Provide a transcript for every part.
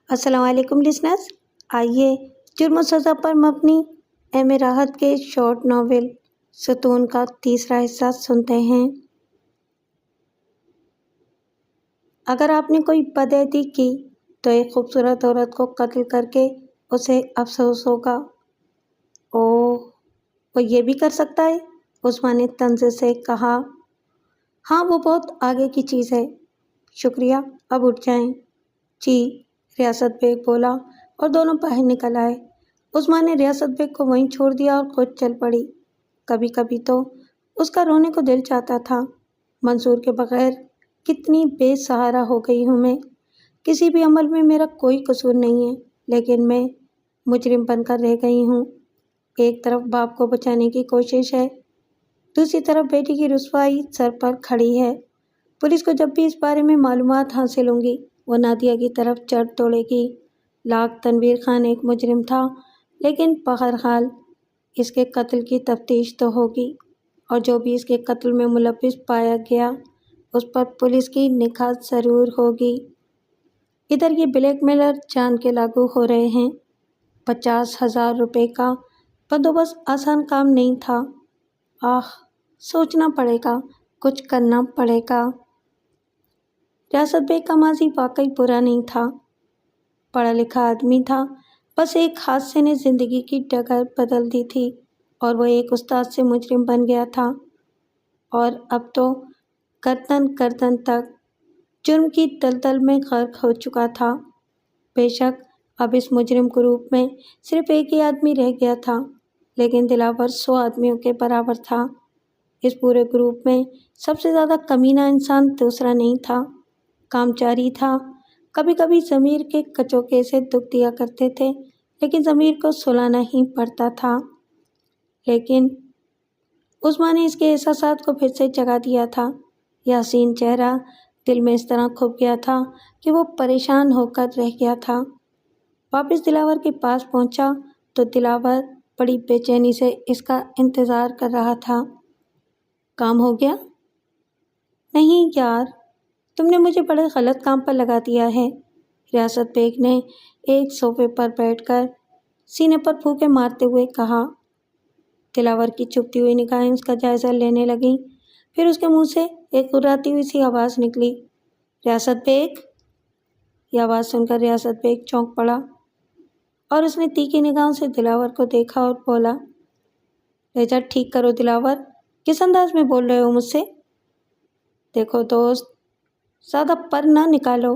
السلام علیکم لسنرز، آئیے جرم و سزا پر مبنی ایم راحت کے شارٹ ناول ستون کا تیسرا حصہ سنتے ہیں۔ اگر آپ نے کوئی بدعہدی کی تو ایک خوبصورت عورت کو قتل کر کے اسے افسوس ہوگا۔ اوہ، وہ یہ بھی کر سکتا ہے، عثمان نے طنز سے کہا۔ ہاں، وہ بہت آگے کی چیز ہے۔ شکریہ، اب اٹھ جائیں۔ جی، ریاست بیگ بولا اور دونوں باہر نکل آئے۔ عثمان نے ریاست بیگ کو وہیں چھوڑ دیا اور خود چل پڑی۔ کبھی کبھی تو اس کا رونے کو دل چاہتا تھا۔ منصور کے بغیر کتنی بے سہارا ہو گئی ہوں میں۔ کسی بھی عمل میں میرا کوئی قصور نہیں ہے، لیکن میں مجرم بن کر رہ گئی ہوں۔ ایک طرف باپ کو بچانے کی کوشش ہے، دوسری طرف بیٹی کی رسوائی سر پر کھڑی ہے۔ پولیس کو جب بھی اس بارے میں معلومات حاصل ہوں گی، وہ نادیہ کی طرف چڑھ دوڑے گی۔ لاکھ تنویر خان ایک مجرم تھا، لیکن بہرحال اس کے قتل کی تفتیش تو ہوگی، اور جو بھی اس کے قتل میں ملوث پایا گیا اس پر پولیس کی نگاہ ضرور ہوگی۔ ادھر یہ بلیک میلر جان کے لاگو ہو رہے ہیں۔ 50,000 روپے کا بندوبست آسان کام نہیں تھا۔ سوچنا پڑے گا، کچھ کرنا پڑے گا۔ ریاست بیگ کا ماضی واقعی برا نہیں تھا، پڑھا لکھا آدمی تھا، بس ایک حادثے نے زندگی کی ڈگر بدل دی تھی اور وہ ایک استاد سے مجرم بن گیا تھا، اور اب تو گردن تک جرم کی دلدل میں غرق ہو چکا تھا۔ بے شک اب اس مجرم گروپ میں صرف ایک ہی آدمی رہ گیا تھا، لیکن دلاور 100 آدمیوں کے برابر تھا۔ اس پورے گروپ میں سب سے زیادہ کمینہ انسان دوسرا نہیں تھا، کامچاری تھا۔ کبھی کبھی ضمیر کے کچوکے سے دکھ دیا کرتے تھے، لیکن ضمیر کو سلانا ہی پڑتا تھا۔ لیکن عثمان نے اس کے احساسات کو پھر سے جگا دیا تھا۔ یہ حسین چہرہ دل میں اس طرح کھپ گیا تھا کہ وہ پریشان ہو کر رہ گیا تھا۔ واپس دلاور کے پاس پہنچا تو دلاور بڑی بے چینی سے اس کا انتظار کر رہا تھا۔ کام ہو گیا؟ نہیں یار، تم نے مجھے بڑے غلط کام پر لگا دیا ہے، ریاست بیگ نے ایک صوفے پر بیٹھ کر سینے پر پھوکے مارتے ہوئے کہا۔ دلاور کی چبھتی ہوئی نگاہیں اس کا جائزہ لینے لگیں، پھر اس کے منہ سے ایک گراتی ہوئی سی آواز نکلی، ریاست بیگ۔ یہ آواز سن کر ریاست بیگ چونک پڑا اور اس نے تیکھی نگاہوں سے دلاور کو دیکھا اور بولا، لہجہ ٹھیک کرو دلاور، کس انداز میں بول رہے ہو مجھ سے؟ دیکھو دوست، زیادہ پر نہ نکالو،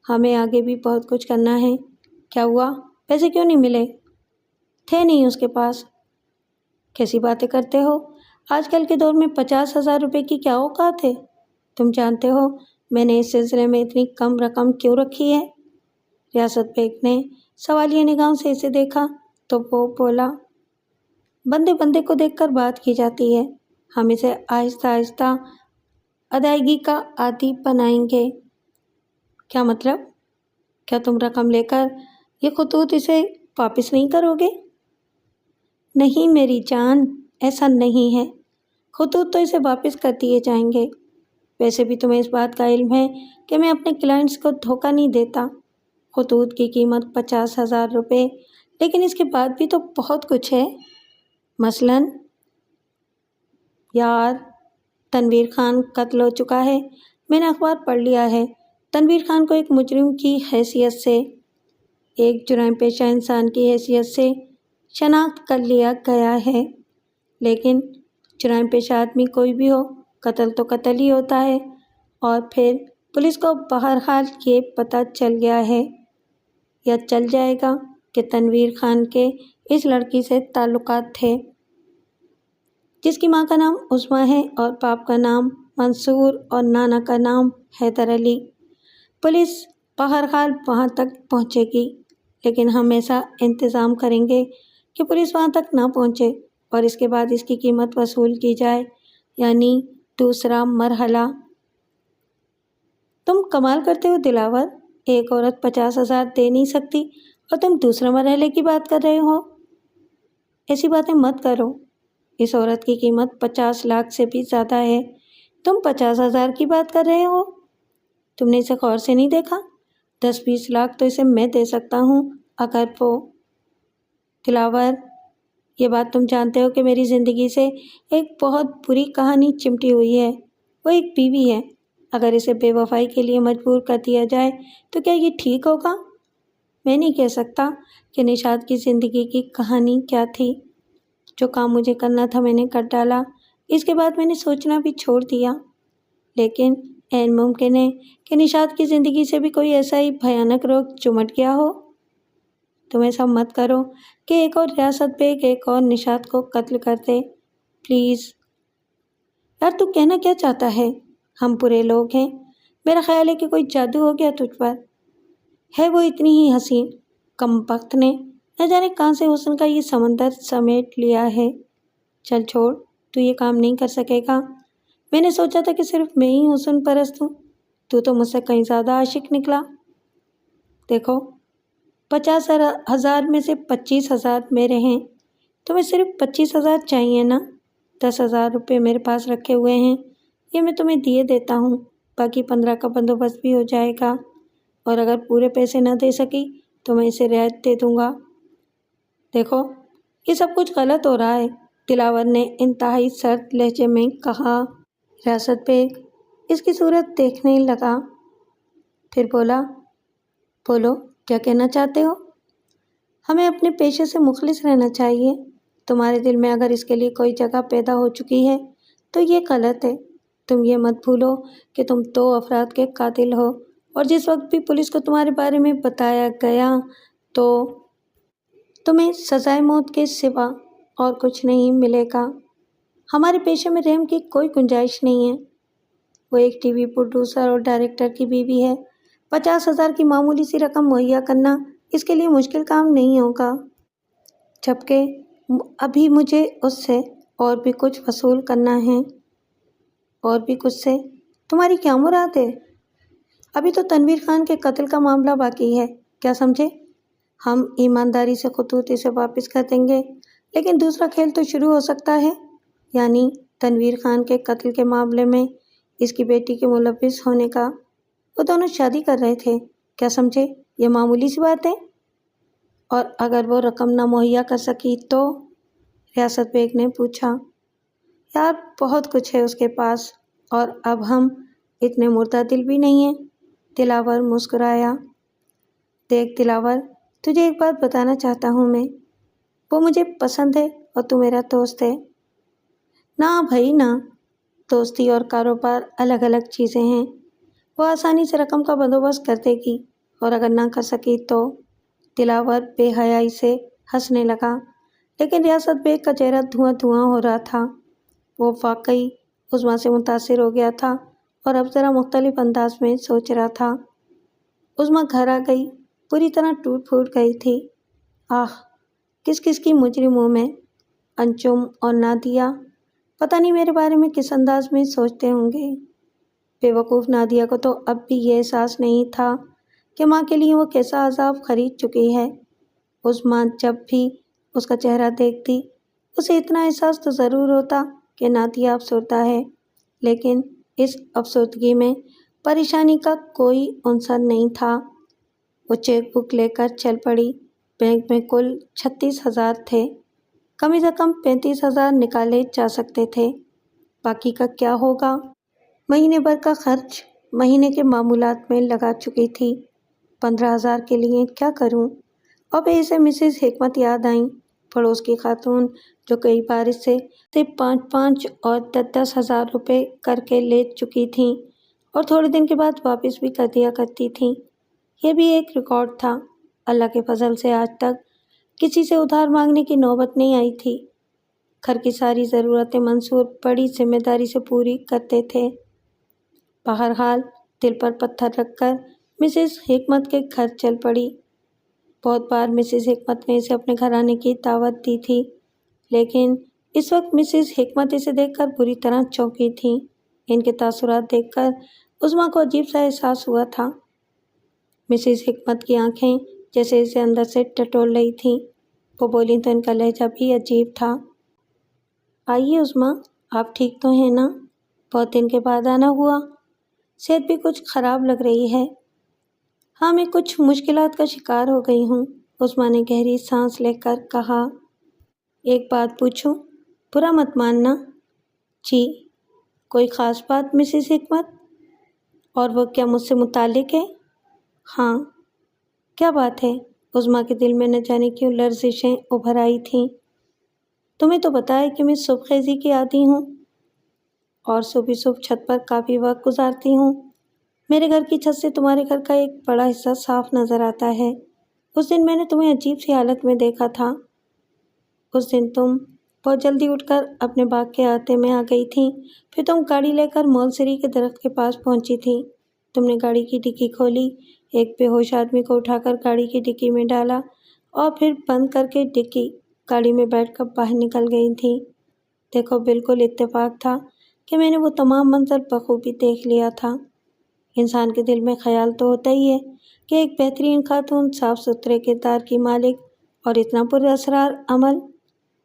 ہمیں آگے بھی بہت کچھ کرنا ہے۔ کیا ہوا؟ پیسے کیوں نہیں ملے؟ تھے نہیں اس کے پاس۔ کیسی باتیں کرتے ہو؟ آج کل کے دور میں 50,000 روپے کی کیا اوقات ہے؟ تم جانتے ہو میں نے اس سلسلے میں اتنی کم رقم کیوں رکھی ہے؟ ریاست بیگ نے سوالیہ نگاہوں سے اسے دیکھا تو وہ بولا، بندے کو دیکھ کر بات کی جاتی ہے، ہم اسے آہستہ آہستہ ادائیگی کا عادی بنائیں گے۔ کیا مطلب؟ کیا تم رقم لے کر یہ خطوط اسے واپس نہیں کرو گے؟ نہیں میری جان، ایسا نہیں ہے، خطوط تو اسے واپس کر دیے جائیں گے۔ ویسے بھی تمہیں اس بات کا علم ہے کہ میں اپنے کلائنٹس کو دھوکہ نہیں دیتا۔ خطوط کی قیمت 50,000 روپے، لیکن اس کے بعد بھی تو بہت کچھ ہے۔ مثلاً یار، تنویر خان قتل ہو چکا ہے، میں نے اخبار پڑھ لیا ہے۔ تنویر خان کو ایک مجرم کی حیثیت سے، ایک جرائم پیشہ انسان کی حیثیت سے شناخت کر لیا گیا ہے، لیکن جرائم پیشہ آدمی کوئی بھی ہو، قتل تو قتل ہی ہوتا ہے۔ اور پھر پولیس کو بہرحال یہ پتہ چل گیا ہے یا چل جائے گا کہ تنویر خان کے اس لڑکی سے تعلقات تھے، جس کی ماں کا نام عظمیٰ ہے اور باپ کا نام منصور اور نانا کا نام حیدر علی۔ پولیس بہرحال وہاں تک پہنچے گی، لیکن ہم ایسا انتظام کریں گے کہ پولیس وہاں تک نہ پہنچے اور اس کے بعد اس کی قیمت وصول کی جائے، یعنی دوسرا مرحلہ۔ تم کمال کرتے ہو دلاور، ایک عورت 50,000 دے نہیں سکتی اور تم دوسرے مرحلے کی بات کر رہے ہو۔ ایسی باتیں مت کرو، اس عورت کی قیمت 50 لاکھ سے بھی زیادہ ہے، تم 50,000 کی بات کر رہے ہو؟ تم نے اسے غور سے نہیں دیکھا؟ 10-20 لاکھ تو اسے میں دے سکتا ہوں اگر وہ۔ دلاور، یہ بات تم جانتے ہو کہ میری زندگی سے ایک بہت بری کہانی چمٹی ہوئی ہے۔ وہ ایک بیوی ہے، اگر اسے بے وفائی کے لیے مجبور کر دیا جائے تو کیا یہ ٹھیک ہوگا؟ میں نہیں کہہ سکتا کہ نشاط کی زندگی کی کہانی کیا تھی۔ جو کام مجھے کرنا تھا میں نے کر ڈالا، اس کے بعد میں نے سوچنا بھی چھوڑ دیا۔ لیکن عین ممکن ہے کہ نشاط کی زندگی سے بھی کوئی ایسا ہی بھیانک روگ چمٹ گیا ہو۔ تم ایسا مت کرو کہ ایک اور ریاست بیگ ایک اور نشاط کو قتل کر دے، پلیز۔ یار تو کہنا کیا چاہتا ہے؟ ہم برے لوگ ہیں۔ میرا خیال ہے کہ کوئی جادو ہو گیا تجھ پر۔ ہے وہ اتنی ہی حسین، کمبخت نے نہ جانے کہاں سے حسن کا یہ سمندر سمیٹ لیا ہے۔ چل چھوڑ، تو یہ کام نہیں کر سکے گا۔ میں نے سوچا تھا کہ صرف میں ہی حسن پرست ہوں، تو مجھ سے کہیں زیادہ عاشق نکلا۔ دیکھو، 50,000 میں سے 25,000 میرے ہیں۔ تمہیں صرف 25,000 چاہیے نا؟ 10,000 روپے میرے پاس رکھے ہوئے ہیں، یہ میں تمہیں دیے دیتا ہوں، باقی 15 کا بندوبست بھی ہو جائے گا، اور اگر پورے پیسے نہ دے سکی تو میں اسے رعایت دے دوں گا۔ دیکھو، یہ سب کچھ غلط ہو رہا ہے، دلاور نے انتہائی سرد لہجے میں کہا۔ ریاست بیگ اس کی صورت دیکھنے لگا، پھر بولا، بولو کیا کہنا چاہتے ہو؟ ہمیں اپنے پیشے سے مخلص رہنا چاہیے۔ تمہارے دل میں اگر اس کے لیے کوئی جگہ پیدا ہو چکی ہے تو یہ غلط ہے۔ تم یہ مت بھولو کہ تم 2 افراد کے قاتل ہو، اور جس وقت بھی پولیس کو تمہارے بارے میں بتایا گیا تو تمہیں سزائے موت کے سوا اور کچھ نہیں ملے گا۔ ہمارے پیشے میں رحم کی کوئی گنجائش نہیں ہے۔ وہ ایک ٹی وی پروڈیوسر اور ڈائریکٹر کی بیوی ہے۔ 50,000 کی معمولی سی رقم مہیا کرنا اس کے لیے مشکل کام نہیں ہوگا، جبکہ ابھی مجھے اس سے اور بھی کچھ وصول کرنا ہے۔ اور بھی کچھ سے؟ تمہاری کیا مراد ہے؟ ابھی تو تنویر خان کے قتل کا معاملہ باقی ہے، کیا سمجھے؟ ہم ایمانداری سے خطوط اسے واپس کر دیں گے، لیکن دوسرا کھیل تو شروع ہو سکتا ہے، یعنی تنویر خان کے قتل کے معاملے میں اس کی بیٹی کے ملوث ہونے کا۔ وہ دونوں شادی کر رہے تھے، کیا سمجھے؟ یہ معمولی سی بات ہے۔ اور اگر وہ رقم نہ مہیا کر سکی تو؟ ریاست بیگ نے پوچھا۔ یار بہت کچھ ہے اس کے پاس، اور اب ہم اتنے مردہ دل بھی نہیں ہیں۔ دلاور مسکرایا۔ دیکھ دلاور، تجھے ایک بات بتانا چاہتا ہوں میں، وہ مجھے پسند ہے اور تو میرا دوست ہے۔ نہ بھائی نہ، دوستی اور کاروبار الگ الگ چیزیں ہیں۔ وہ آسانی سے رقم کا بندوبست کر دے گی، اور اگر نہ کر سکی تو؟ دلاور بے حیائی سے ہنسنے لگا، لیکن ریاست بیگ کا چہرہ دھواں دھواں ہو رہا تھا۔ وہ واقعی عظمیٰ سے متاثر ہو گیا تھا اور اب ذرا مختلف انداز میں سوچ رہا تھا۔ عظمیٰ گھر آ گئی، پوری طرح ٹوٹ پھوٹ گئی تھی۔ آہ، کس کس کی مجرموں میں، انجم اور نادیہ، پتہ نہیں میرے بارے میں کس انداز میں سوچتے ہوں گے۔ بے وقوف نادیہ کو تو اب بھی یہ احساس نہیں تھا کہ ماں کے لیے وہ کیسا عذاب خرید چکی ہے۔ عظمیٰ جب بھی اس کا چہرہ دیکھتی، اسے اتنا احساس تو ضرور ہوتا کہ نادیہ افسردہ ہے، لیکن اس افسردگی میں پریشانی کا کوئی عنصر نہیں تھا۔ وہ چیک بک لے کر چل پڑی۔ بینک میں کل 36,000 تھے، کم از کم 35,000 نکالے جا سکتے تھے۔ باقی کا کیا ہوگا؟ مہینے بھر کا خرچ مہینے کے معمولات میں لگا چکی تھی۔ 15,000 کے لیے کیا کروں؟ اب اسے مسز حکمت یاد آئیں، پڑوس کی خاتون، جو کئی بار اس سے 5,500 اور 10,000 روپے کر کے لے چکی تھیں اور تھوڑے دن کے بعد واپس بھی کر دیا کرتی تھیں۔ یہ بھی ایک ریکارڈ تھا۔ اللہ کے فضل سے آج تک کسی سے ادھار مانگنے کی نوبت نہیں آئی تھی۔ گھر کی ساری ضرورتیں منصور بڑی ذمہ داری سے پوری کرتے تھے۔ بہرحال دل پر پتھر رکھ کر مسز حکمت کے گھر چل پڑی۔ بہت بار مسز حکمت نے اسے اپنے گھر آنے کی دعوت دی تھی، لیکن اس وقت مسز حکمت اسے دیکھ کر بری طرح چونکی تھیں۔ ان کے تاثرات دیکھ کر عظمیٰ کو عجیب سا احساس ہوا تھا۔ مسز حکمت کی آنکھیں جیسے اسے اندر سے ٹٹول رہی تھیں۔ وہ بولی تو ان کا لہجہ بھی عجیب تھا۔ آئیے عظمیٰ، آپ ٹھیک تو ہیں نا؟ بہت دن کے بعد آنا ہوا، صحت بھی کچھ خراب لگ رہی ہے۔ ہاں میں کچھ مشکلات کا شکار ہو گئی ہوں، عثمان نے گہری سانس لے کر کہا۔ ایک بات پوچھوں؟ برا مت ماننا۔ جی، کوئی خاص بات مسز حکمت؟ اور وہ کیا مجھ سے متعلق ہے؟ ہاں۔ کیا بات ہے؟ عظمیٰ کے دل میں نہ جانے کیوں لرزشیں ابھر آئی تھیں۔ تمہیں تو پتہ ہے کہ میں صبح خیزی کی عادی ہوں اور صبح صبح چھت پر کافی وقت گزارتی ہوں۔ میرے گھر کی چھت سے تمہارے گھر کا ایک بڑا حصہ صاف نظر آتا ہے۔ اس دن میں نے تمہیں عجیب سی حالت میں دیکھا تھا۔ اس دن تم بہت جلدی اٹھ کر اپنے باغ کے احاطے میں آ گئی تھیں، پھر تم گاڑی لے کر مولسری کے درخت کے پاس پہنچی تھیں۔ تم نے گاڑی کی ڈگی کھولی، ایک بے ہوش آدمی کو اٹھا کر گاڑی کی ڈگی میں ڈالا اور پھر بند کر کے ڈگی گاڑی میں بیٹھ کر باہر نکل گئی تھیں۔ دیکھو، بالکل اتفاق تھا کہ میں نے وہ تمام منظر بخوبی دیکھ لیا تھا۔ انسان کے دل میں خیال تو ہوتا ہی ہے کہ ایک بہترین خاتون، صاف ستھرے کردار کی مالک اور اتنا پر اسرار عمل۔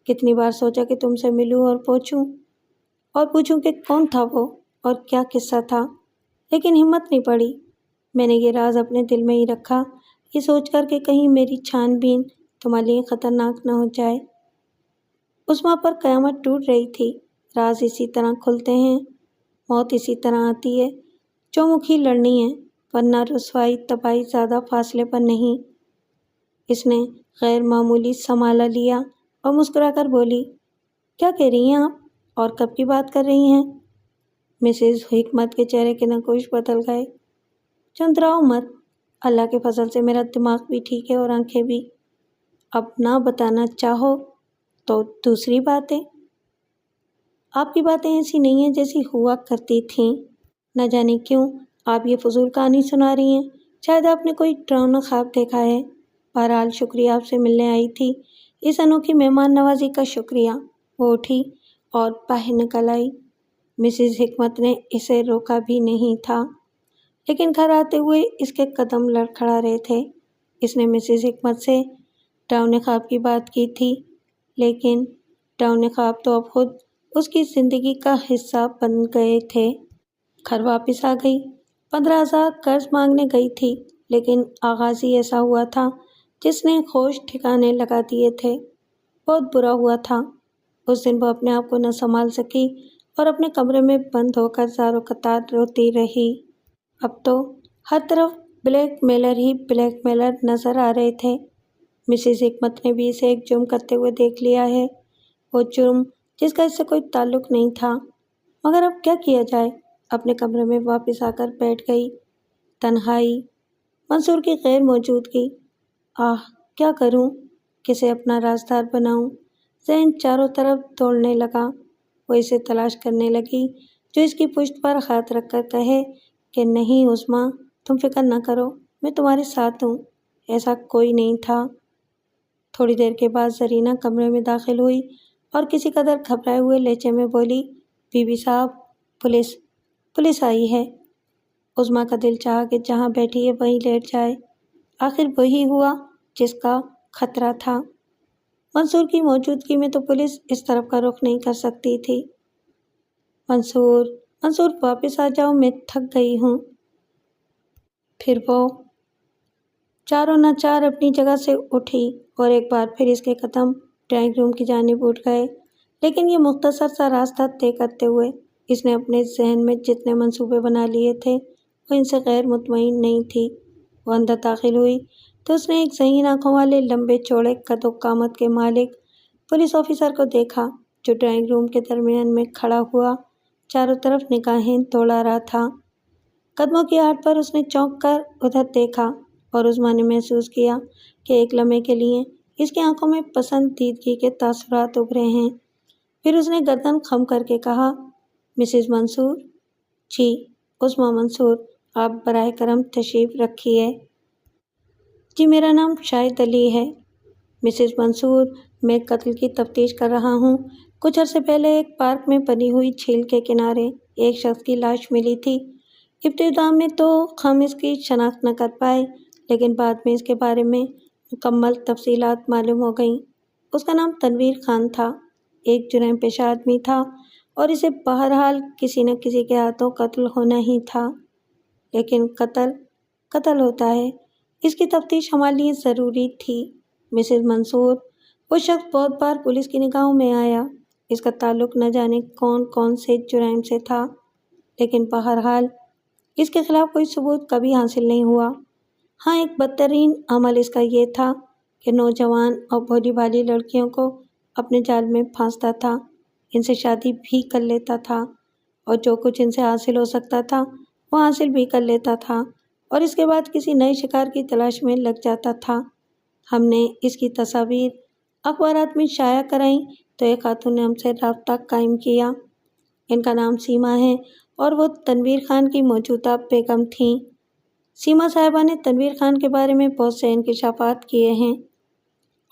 کتنی بار سوچا کہ تم سے ملوں اور پوچھوں کہ کون تھا وہ اور کیا قصہ تھا، لیکن ہمت نہیں پڑی۔ میں نے یہ راز اپنے دل میں ہی رکھا، یہ سوچ کر کہ کہیں میری چھان بین تمہارے لیے خطرناک نہ ہو جائے۔ عظمیٰ پر قیامت ٹوٹ رہی تھی۔ راز اسی طرح کھلتے ہیں، موت اسی طرح آتی ہے۔ چومکھی لڑنی ہے، ورنہ رسوائی تباہی زیادہ فاصلے پر نہیں۔ اس نے غیر معمولی سنبھالا لیا اور مسکرا کر بولی، کیا کہہ رہی ہیں آپ اور کب کی بات کر رہی ہیں؟ مسز حکمت کے چہرے کے نقوش بدل گئے۔ چندراؤ مت، اللہ کے فضل سے میرا دماغ بھی ٹھیک ہے اور آنکھیں بھی۔ اب نہ بتانا چاہو تو دوسری باتیں۔ آپ کی باتیں ایسی نہیں ہیں جیسی ہوا کرتی تھیں۔ نہ جانے کیوں آپ یہ فضول کہانی سنا رہی ہیں، شاید آپ نے کوئی ڈراؤنا خواب دیکھا ہے۔ بہرحال شکریہ، آپ سے ملنے آئی تھی، اس انوکھی مہمان نوازی کا شکریہ۔ وہ اٹھی اور باہر نکل آئی۔ مسز حکمت نے اسے روکا بھی نہیں تھا، لیکن گھر آتے ہوئے اس کے قدم لڑکھڑا رہے تھے۔ اس نے مسز حکمت سے ڈراؤنے خواب کی بات کی تھی، لیکن ڈراؤنے خواب تو اب خود اس کی زندگی کا حصہ بن گئے تھے۔ گھر واپس آ گئی، 15,000 قرض مانگنے گئی تھی، لیکن آغاز ہی ایسا ہوا تھا جس نے ہوش ٹھکانے لگا دیے تھے۔ بہت برا ہوا تھا۔ اس دن وہ اپنے آپ کو نہ سنبھال سکی اور اپنے کمرے میں بند ہو کر زاروں قطار روتی رہی۔ اب تو ہر طرف بلیک میلر ہی بلیک میلر نظر آ رہے تھے۔ مسز حکمت نے بھی اسے ایک جرم کرتے ہوئے دیکھ لیا ہے، وہ جرم جس کا اس سے کوئی تعلق نہیں تھا۔ مگر اب کیا کیا جائے؟ اپنے کمرے میں واپس آ کر بیٹھ گئی۔ تنہائی، منصور کی غیر موجودگی۔ کیا کروں؟ کسے اپنا رازدار بناؤں؟ ذہن چاروں طرف دوڑنے لگا۔ وہ اسے تلاش کرنے لگی جو اس کی پشت پر ہاتھ رکھ کر کہے کہ نہیں عظمیٰ، تم فکر نہ کرو، میں تمہارے ساتھ ہوں۔ ایسا کوئی نہیں تھا۔ تھوڑی دیر کے بعد زرینہ کمرے میں داخل ہوئی اور کسی قدر گھبرائے ہوئے لہجے میں بولی، بی بی صاحب، پولیس آئی ہے۔ عظمیٰ کا دل چاہا کہ جہاں بیٹھی ہے وہیں لیٹ جائے۔ آخر وہی ہوا جس کا خطرہ تھا۔ منصور کی موجودگی میں تو پولیس اس طرف کا رخ نہیں کر سکتی تھی۔ منصور واپس آ جاؤ، میں تھک گئی ہوں۔ پھر وہ چاروں ناچار اپنی جگہ سے اٹھی اور ایک بار پھر اس کے قدم ڈرائنگ روم کی جانب اٹھ گئے، لیکن یہ مختصر سا راستہ طے کرتے ہوئے اس نے اپنے ذہن میں جتنے منصوبے بنا لیے تھے وہ ان سے غیر مطمئن نہیں تھی۔ وہ اندر داخل ہوئی تو اس نے ایک ذہین آنکھوں والے لمبے چوڑے قد و قامت کے مالک پولیس آفیسر کو دیکھا جو ڈرائنگ روم کے درمیان میں کھڑا ہوا چاروں طرف نگاہیں دوڑا رہا تھا۔ قدموں کی آہٹ پر اس نے چونک کر ادھر دیکھا اور عظمیٰ نے محسوس کیا کہ ایک لمحے کے لیے اس کی آنکھوں میں پسندیدگی کے تاثرات ابھرے ہیں۔ پھر اس نے گردن خم کر کے کہا، مسز منصور؟ جی، عظمیٰ منصور، آپ براہ کرم تشریف رکھیے۔ جی، میرا نام شاہد علی ہے۔ مسز منصور، میں قتل کی تفتیش کر رہا ہوں۔ کچھ عرصے پہلے ایک پارک میں بنی ہوئی جھیل کے کنارے ایک شخص کی لاش ملی تھی۔ ابتدا میں تو ہم اس کی شناخت نہ کر پائے، لیکن بعد میں اس کے بارے میں مکمل تفصیلات معلوم ہو گئیں۔ اس کا نام تنویر خان تھا، ایک جرائم پیشہ آدمی تھا اور اسے بہرحال کسی نہ کسی کے ہاتھوں قتل ہونا ہی تھا۔ لیکن قتل ہوتا ہے اس کی تفتیش ہمارے لیے ضروری تھی مسز منصور۔ وہ شخص بہت بار پولیس کی نگاہوں میں آیا، اس کا تعلق نہ جانے کون کون سے جرائم سے تھا، لیکن بہرحال اس کے خلاف کوئی ثبوت کبھی حاصل نہیں ہوا۔ ہاں، ایک بدترین عمل اس کا یہ تھا کہ نوجوان اور بھولی بھالی لڑکیوں کو اپنے جال میں پھانستا تھا، ان سے شادی بھی کر لیتا تھا اور جو کچھ ان سے حاصل ہو سکتا تھا وہ حاصل بھی کر لیتا تھا اور اس کے بعد کسی نئے شکار کی تلاش میں لگ جاتا تھا۔ ہم نے اس کی تصاویر اخبارات میں شائع کرائیں تو ایک خاتون نے ہم سے رابطہ قائم کیا۔ ان کا نام سیما ہے اور وہ تنویر خان کی موجودہ بیگم تھیں۔ سیما صاحبہ نے تنویر خان کے بارے میں بہت سے انکشافات کیے ہیں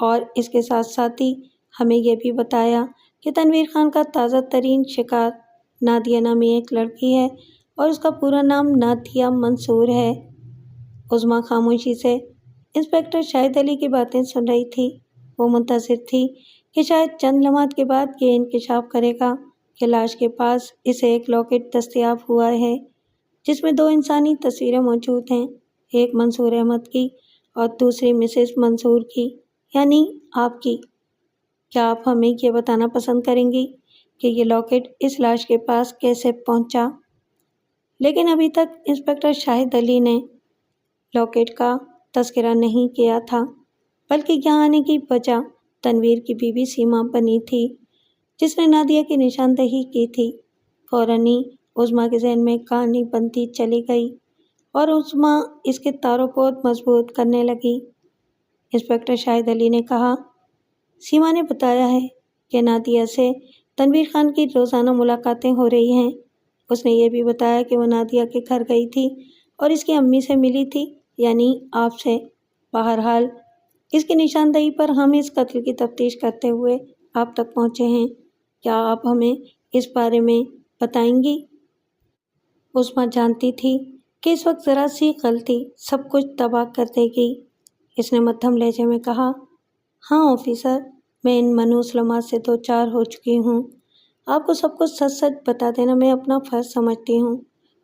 اور اس کے ساتھ ساتھ ہی ہمیں یہ بھی بتایا کہ تنویر خان کا تازہ ترین شکار نادیہ نامی ایک لڑکی ہے اور اس کا پورا نام نادیہ منصور ہے۔ عظمیٰ خاموشی سے انسپکٹر شاہد علی کی باتیں سن رہی تھی۔ وہ منتظر تھی کہ شاید چند لمحات کے بعد یہ انکشاف کرے گا کہ لاش کے پاس اسے ایک لاکٹ دستیاب ہوا ہے جس میں 2 انسانی تصویریں موجود ہیں، ایک منصور احمد کی اور دوسری مسز منصور کی، یعنی آپ کی۔ کیا آپ ہمیں یہ بتانا پسند کریں گی کہ یہ لاکٹ اس لاش کے پاس کیسے پہنچا؟ لیکن ابھی تک انسپکٹر شاہد علی نے لاکٹ کا تذکرہ نہیں کیا تھا، بلکہ یہاں آنے کی وجہ تنویر کی بیوی سیما بنی تھی جس نے نادیہ کی نشاندہی کی تھی۔ فوراً ہی عظمیٰ کے ذہن میں کہانی بنتی چلی گئی اور عظمیٰ اس کے تار و پود مضبوط کرنے لگی۔ انسپکٹر شاہد علی نے کہا، سیما نے بتایا ہے کہ نادیہ سے تنویر خان کی روزانہ ملاقاتیں ہو رہی ہیں۔ اس نے یہ بھی بتایا کہ وہ نادیہ کے گھر گئی تھی اور اس کی امی سے ملی تھی، یعنی آپ سے۔ بہرحال اس کی نشاندہی پر ہم اس قتل کی تفتیش کرتے ہوئے آپ تک پہنچے ہیں۔ کیا آپ ہمیں اس بارے میں بتائیں گی؟ عظمیٰ جانتی تھی کہ اس وقت ذرا سی غلطی سب کچھ تباہ کر دے گی۔ اس نے مدھم لہجے میں کہا، ہاں آفیسر، میں ان منحوس لمحات سے دوچار ہو چکی ہوں۔ آپ کو سب کچھ سچ سچ بتا دینا میں اپنا فرض سمجھتی ہوں،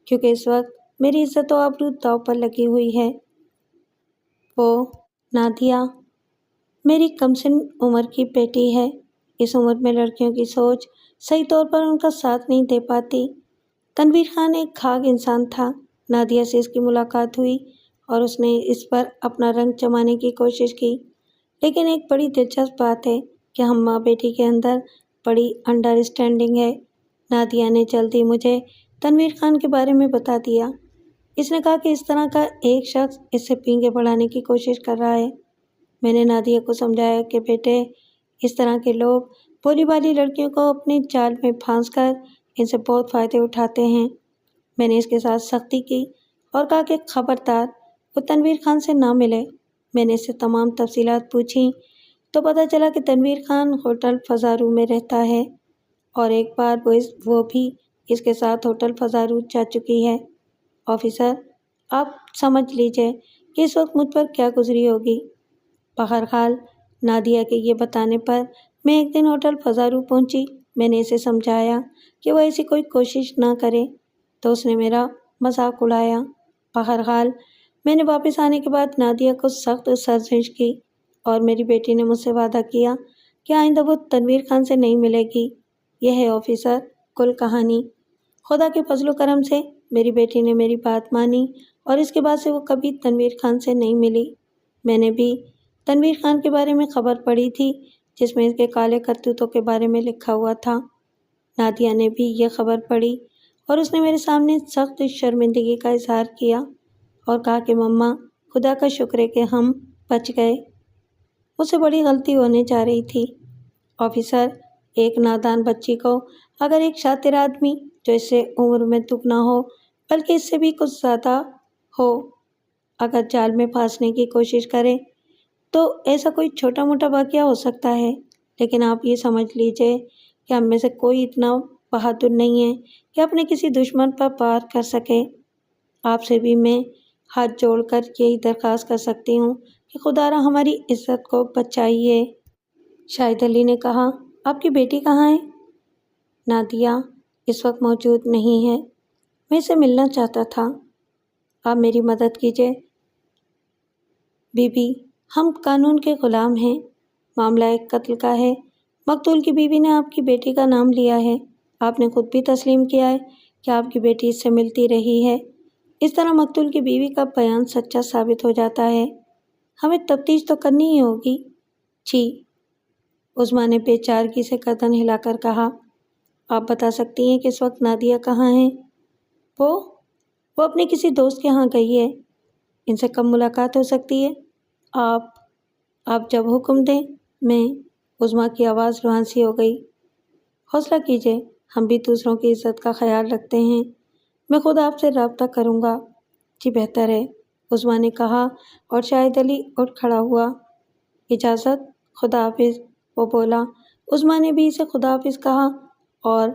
کیونکہ اس وقت میری عزت و آبرو داؤ پر لگی ہوئی ہے۔ وہ نادیہ میری کم سن عمر کی بیٹی ہے۔ اس عمر میں لڑکیوں کی سوچ صحیح طور پر ان کا ساتھ نہیں دے پاتی۔ تنویر خان ایک کھاگ انسان تھا۔ نادیہ سے اس کی ملاقات ہوئی اور اس نے اس پر اپنا رنگ جمانے کی کوشش کی، لیکن ایک بڑی دلچسپ بات ہے کہ ہم ماں بیٹی کے اندر بڑی انڈرسٹینڈنگ ہے۔ نادیہ نے جلدی مجھے تنویر خان کے بارے میں بتا دیا۔ اس نے کہا کہ اس طرح کا ایک شخص اس سے پینگے بڑھانے کی کوشش کر رہا ہے۔ میں نے نادیہ کو سمجھایا کہ بیٹے، اس طرح کے لوگ بھولی بھالی لڑکیوں کو اپنے جال میں پھانس کر ان سے بہت فائدے اٹھاتے ہیں۔ میں نے اس کے ساتھ سختی کی اور کہا کہ خبردار وہ تنویر خان سے نہ ملے۔ میں نے اس سے تمام تفصیلات پوچھیں تو پتہ چلا کہ تنویر خان ہوٹل فضارو میں رہتا ہے اور ایک بار وہ بھی اس کے ساتھ ہوٹل فضارو جا چکی ہے۔ آفیسر، آپ سمجھ لیجئے کہ اس وقت مجھ پر کیا گزری ہوگی۔ بہرحال نادیہ کے یہ بتانے پر میں ایک دن ہوٹل فضارو پہنچی۔ میں نے اسے سمجھایا کہ وہ ایسی کوئی کوشش نہ کرے تو اس نے میرا مذاق اڑایا۔ بہرحال میں نے واپس آنے کے بعد نادیہ کو سخت سرزنش کی اور میری بیٹی نے مجھ سے وعدہ کیا کہ آئندہ وہ تنویر خان سے نہیں ملے گی۔ یہ ہے آفیسر کل کہانی۔ خدا کے فضل و کرم سے میری بیٹی نے میری بات مانی اور اس کے بعد سے وہ کبھی تنویر خان سے نہیں ملی۔ میں نے بھی تنویر خان کے بارے میں خبر پڑھی تھی جس میں اس کے کالے کرتوتوں کے بارے میں لکھا ہوا تھا۔ نادیہ نے بھی یہ خبر پڑھی اور اس نے میرے سامنے سخت شرمندگی کا اظہار کیا اور کہا کہ مما، خدا کا شکر ہے کہ ہم بچ گئے، مجھ سے بڑی غلطی ہونے جا رہی تھی۔ آفیسر، ایک نادان بچی کو اگر ایک شاطر آدمی جو اس سے عمر میں دگنا ہو بلکہ اس سے بھی کچھ زیادہ ہو اگر جال میں پھانسنے کی کوشش کرے تو ایسا کوئی چھوٹا موٹا واقعہ ہو سکتا ہے، لیکن آپ یہ سمجھ لیجئے کہ ہم میں سے کوئی اتنا بہادر نہیں ہے کہ اپنے کسی دشمن پر وار کر سکے۔ آپ سے بھی میں ہاتھ جوڑ کر یہی درخواست کر سکتی ہوں کہ خدا را ہماری عزت کو بچائیے۔ شاہد علی نے کہا، آپ کی بیٹی کہاں ہے؟ نادیہ اس وقت موجود نہیں ہے، میں اسے ملنا چاہتا تھا، آپ میری مدد کیجیے۔ بی بی، ہم قانون کے غلام ہیں، معاملہ ایک قتل کا ہے، مقتول کی بیوی نے آپ کی بیٹی کا نام لیا ہے، آپ نے خود بھی تسلیم کیا ہے کہ آپ کی بیٹی اس سے ملتی رہی ہے، اس طرح مقتول کی بیوی کا بیان سچا ثابت ہو جاتا ہے، ہمیں تفتیش تو کرنی ہی ہوگی۔ جی، عظمیٰ نے بے چارگی سے گردن ہلا کر کہا۔ آپ بتا سکتی ہیں کہ اس وقت نادیہ کہاں ہے؟ وہ اپنے کسی دوست کے ہاں گئی ہے، ان سے کب ملاقات ہو سکتی ہے؟ آپ جب حکم دیں، میں۔ عظمیٰ کی آواز روحان سی ہو گئی۔ حوصلہ کیجیے، ہم بھی دوسروں کی عزت کا خیال رکھتے ہیں، میں خود آپ سے رابطہ کروں گا۔ جی بہتر ہے، عظمیٰ نے کہا اور شاہد علی اٹھ کھڑا ہوا۔ اجازت، خدا حافظ، وہ بولا۔ عظمیٰ نے بھی اسے خدا حافظ کہا اور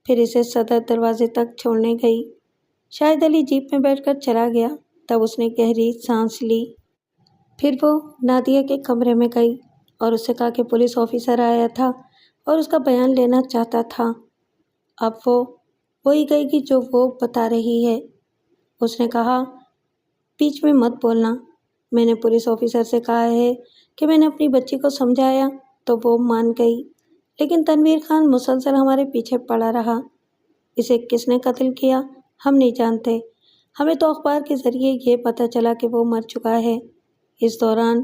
پھر اسے صدر دروازے تک چھوڑنے گئی۔ شاہد علی جیپ میں بیٹھ کر چلا گیا، تب اس نے گہری سانس لی۔ پھر وہ نادیہ کے کمرے میں گئی اور اس سے کہا کہ پولیس آفیسر آیا تھا اور اس کا بیان لینا چاہتا تھا۔ اب وہ وہی کہے گی جو وہ بتا رہی ہے۔ اس نے کہا، بیچ میں مت بولنا، میں نے پولیس آفیسر سے کہا ہے کہ میں نے اپنی بچی کو سمجھایا تو وہ مان گئی، لیکن تنویر خان مسلسل ہمارے پیچھے پڑا رہا۔ اسے کس نے قتل کیا ہم نہیں جانتے، ہمیں تو اخبار کے ذریعے یہ پتہ چلا کہ وہ مر چکا ہے اس دوران۔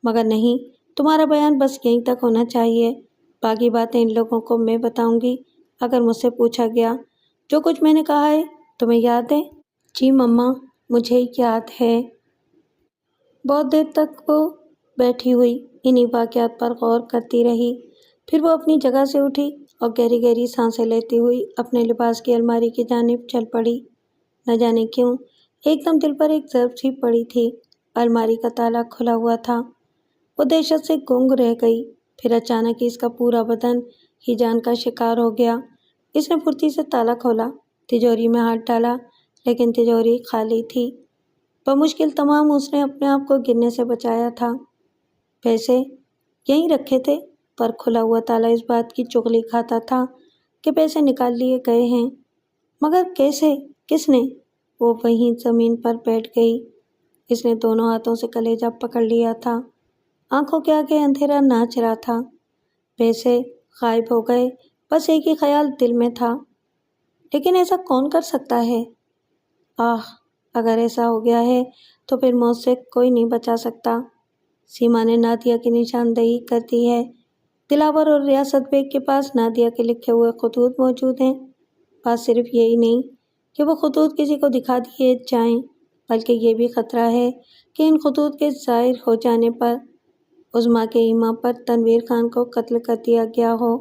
مگر نہیں، تمہارا بیان بس یہیں تک ہونا چاہیے، باقی باتیں ان لوگوں کو میں بتاؤں گی اگر مجھ سے پوچھا گیا۔ جو کچھ میں نے کہا ہے تمہیں یاد ہے؟ جی مما، مجھے یاد ہے۔ بہت دیر تک وہ بیٹھی ہوئی انہی واقعات پر غور کرتی رہی، پھر وہ اپنی جگہ سے اٹھی اور گہری گہری سانسیں لیتی ہوئی اپنے لباس کی الماری کی جانب چل پڑی۔ نہ جانے کیوں ایک دم دل پر ایک ضرب سی پڑی تھی، الماری کا تالا کھلا ہوا تھا۔ وہ دہشت سے گنگ رہ گئی، پھر اچانک ہی اس کا پورا بدن ہی جان کا شکار ہو گیا۔ اس نے پھرتی سے تالا کھولا، تجوری میں ہاتھ ڈالا، لیکن تجوری خالی تھی۔ بمشکل تمام اس نے اپنے آپ کو گرنے سے بچایا تھا۔ پیسے یہیں رکھے تھے، پر کھلا ہوا تالا اس بات کی چغلی کھاتا تھا کہ پیسے نکال لیے گئے ہیں۔ مگر کیسے؟ کس نے؟ وہ وہیں زمین پر بیٹھ گئی۔ اس نے دونوں ہاتھوں سے کلیجہ پکڑ لیا تھا، آنکھوں کے آگے اندھیرا ناچ رہا تھا۔ پیسے غائب ہو گئے، بس ایک ہی خیال دل میں تھا، لیکن ایسا کون کر سکتا ہے؟ اگر ایسا ہو گیا ہے تو پھر موت سے کوئی نہیں بچا سکتا۔ سیما نے نادیہ کی نشاندہی کر دی ہے، دلاور اور ریاست بیگ کے پاس نادیہ کے لکھے ہوئے خطوط موجود ہیں۔ بات صرف یہی نہیں کہ وہ خطوط کسی کو دکھا دیے جائیں، بلکہ یہ بھی خطرہ ہے کہ ان خطوط کے ظاہر ہو جانے پر عظمیٰ کے ایما پر تنویر خان کو قتل کر دیا گیا ہو،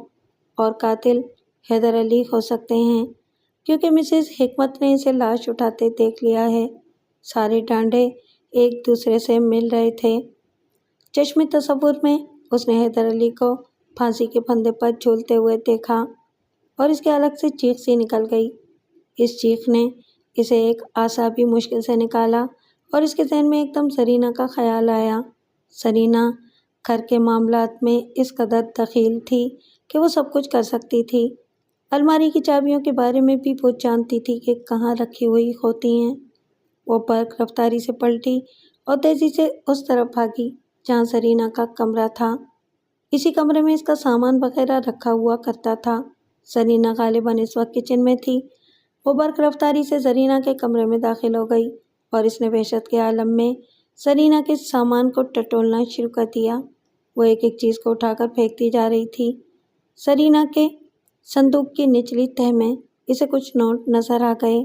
اور قاتل حیدر علی ہو سکتے ہیں، کیونکہ مسز حکمت نے اسے لاش اٹھاتے دیکھ لیا ہے۔ سارے ڈانڈے ایک دوسرے سے مل رہے تھے۔ چشم تصور میں اس نے حیدر علی کو پھانسی کے پھندے پر جھولتے ہوئے دیکھا اور اس کے حلق سے چیخ سی نکل گئی۔ اس چیخ نے اسے ایک اعصابی مشکل سے نکالا اور اس کے ذہن میں ایک دم زرینہ کا خیال آیا۔ زرینہ گھر کے معاملات میں اس قدر دخیل تھی کہ وہ سب کچھ کر سکتی تھی۔ الماری کی چابیوں کے بارے میں بھی وہ جانتی تھی کہ کہاں رکھی ہوئی ہوتی ہیں۔ وہ برق رفتاری سے پلٹی اور تیزی سے اس طرف بھاگی جہاں زرینہ کا کمرہ تھا۔ اسی کمرے میں اس کا سامان وغیرہ رکھا ہوا کرتا تھا۔ زرینہ غالباً اس وقت کچن میں تھی۔ وہ برق رفتاری سے زرینہ کے کمرے میں داخل ہو گئی اور اس نے وحشت کے عالم میں زرینہ کے سامان کو ٹٹولنا شروع کر دیا۔ وہ ایک ایک چیز کو اٹھا کر پھینکتی جا رہی تھی۔ زرینہ کے صندوق کی نچلی تہہ میں اسے کچھ نوٹ نظر آ گئے،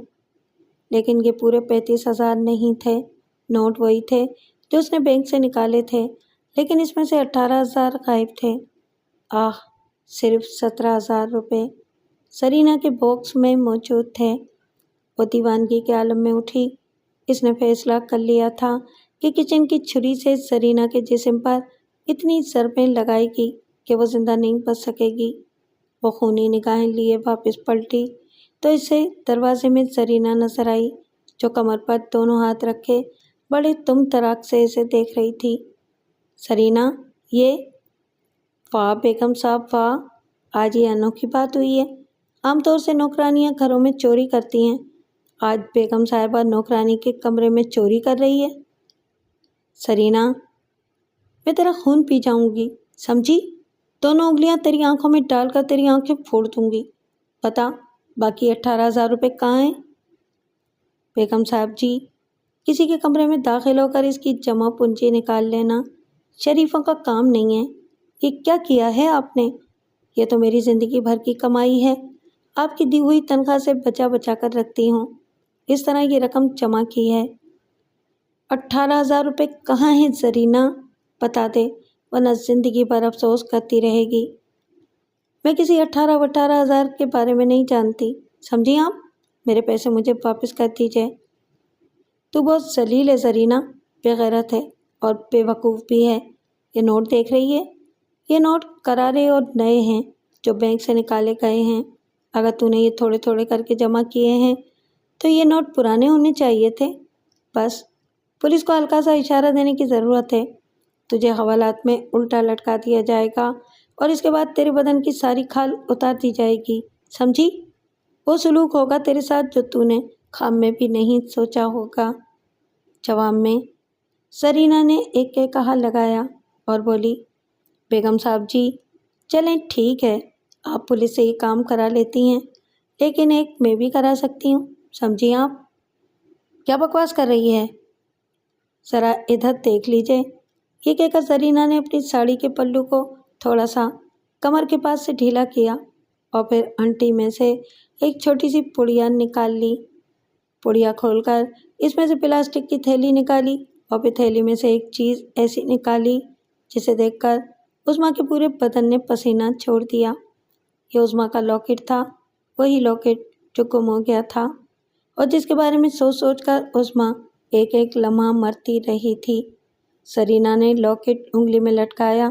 لیکن یہ پورے 35,000 نہیں تھے۔ نوٹ وہی تھے جو اس نے بینک سے نکالے تھے، لیکن اس میں سے 18,000 غائب تھے۔ صرف 17,000 روپے زرینہ کے باکس میں موجود تھے۔ وہ دیوانگی کے عالم میں اٹھی۔ اس نے فیصلہ کر لیا تھا کہ کچن کی چھری سے زرینہ کے جسم پر اتنی ضربیں لگائے گی کہ وہ زندہ نہیں بچ سکے گی۔ وہ خونی نگاہیں لیے واپس پلٹی تو اسے دروازے میں زرینہ نظر آئی، جو کمر پر دونوں ہاتھ رکھے بڑے تم تراک سے اسے دیکھ رہی تھی۔ زرینہ، یہ؟ واہ بیگم صاحب واہ، آج یہ انوکھی بات ہوئی ہے۔ عام طور سے نوکرانیاں گھروں میں چوری کرتی ہیں، آج بیگم صاحبہ نوکرانی کے کمرے میں چوری کر رہی ہے۔ سرینا، میں تیرا خون پی جاؤں گی، سمجھی؟ دونوں انگلیاں تیری آنکھوں میں ڈال کر تیری آنکھیں پھوڑ دوں گی۔ بتا، باقی 18,000 روپے کہاں ہیں؟ بیگم صاحب جی، کسی کے کمرے میں داخل ہو کر اس کی جمع پونجی نکال لینا شریفوں کا کام نہیں ہے۔ یہ کیا کیا ہے آپ نے؟ یہ تو میری زندگی بھر کی کمائی ہے، آپ کی دی ہوئی تنخواہ سے بچا بچا کر رکھتی ہوں، اس طرح یہ رقم جمع کی ہے۔ 18,000 روپے کہاں ہیں زرینہ؟ بتا دے، ورنہ زندگی بھر افسوس کرتی رہے گی۔ میں کسی 18,000 کے بارے میں نہیں جانتی، سمجھی آپ؟ میرے پیسے مجھے واپس کر دیجیے۔ تو بہت ذلیل ہے زرینہ، بے غیرت ہے اور بے وقوف بھی ہے۔ یہ نوٹ دیکھ رہی ہے؟ یہ نوٹ کرارے اور نئے ہیں جو بینک سے نکالے گئے ہیں۔ اگر تو نے یہ تھوڑے تھوڑے کر کے جمع کیے ہیں تو یہ نوٹ پرانے ہونے چاہیے تھے۔ بس پولیس کو ہلکا سا اشارہ دینے کی ضرورت ہے، تجھے حوالات میں الٹا لٹکا دیا جائے گا اور اس کے بعد تیرے بدن کی ساری کھال اتار دی جائے گی، سمجھی؟ وہ سلوک ہوگا تیرے ساتھ جو تو نے خواب میں بھی نہیں سوچا ہوگا۔ جواب میں زرینہ نے ایک کہا لگایا اور بولی، بیگم صاحب جی، چلیں ٹھیک ہے، آپ پولیس سے یہ کام کرا لیتی ہیں، لیکن ایک میں بھی کرا سکتی ہوں، سمجھی آپ؟ کیا بکواس کر رہی ہے؟ ذرا ادھر دیکھ لیجئے۔ یہ کہہ کر زرینہ نے اپنی ساڑی کے پلو کو تھوڑا سا کمر کے پاس سے ڈھیلا کیا اور پھر انٹی میں سے ایک چھوٹی سی پڑیا نکال لی۔ پڑیا کھول کر اس میں سے پلاسٹک کی تھیلی نکالی اور پھر تھیلی میں سے ایک چیز ایسی نکالی جسے دیکھ کر عظمیٰ کے پورے بدن نے پسینہ چھوڑ دیا۔ یہ عظمیٰ کا لاکٹ تھا، وہی لاکٹ جو گم ہو گیا تھا اور جس کے بارے میں سوچ سوچ کر عظمیٰ ایک ایک لمحہ مرتی رہی تھی۔ زرینہ نے لاکٹ انگلی میں لٹکایا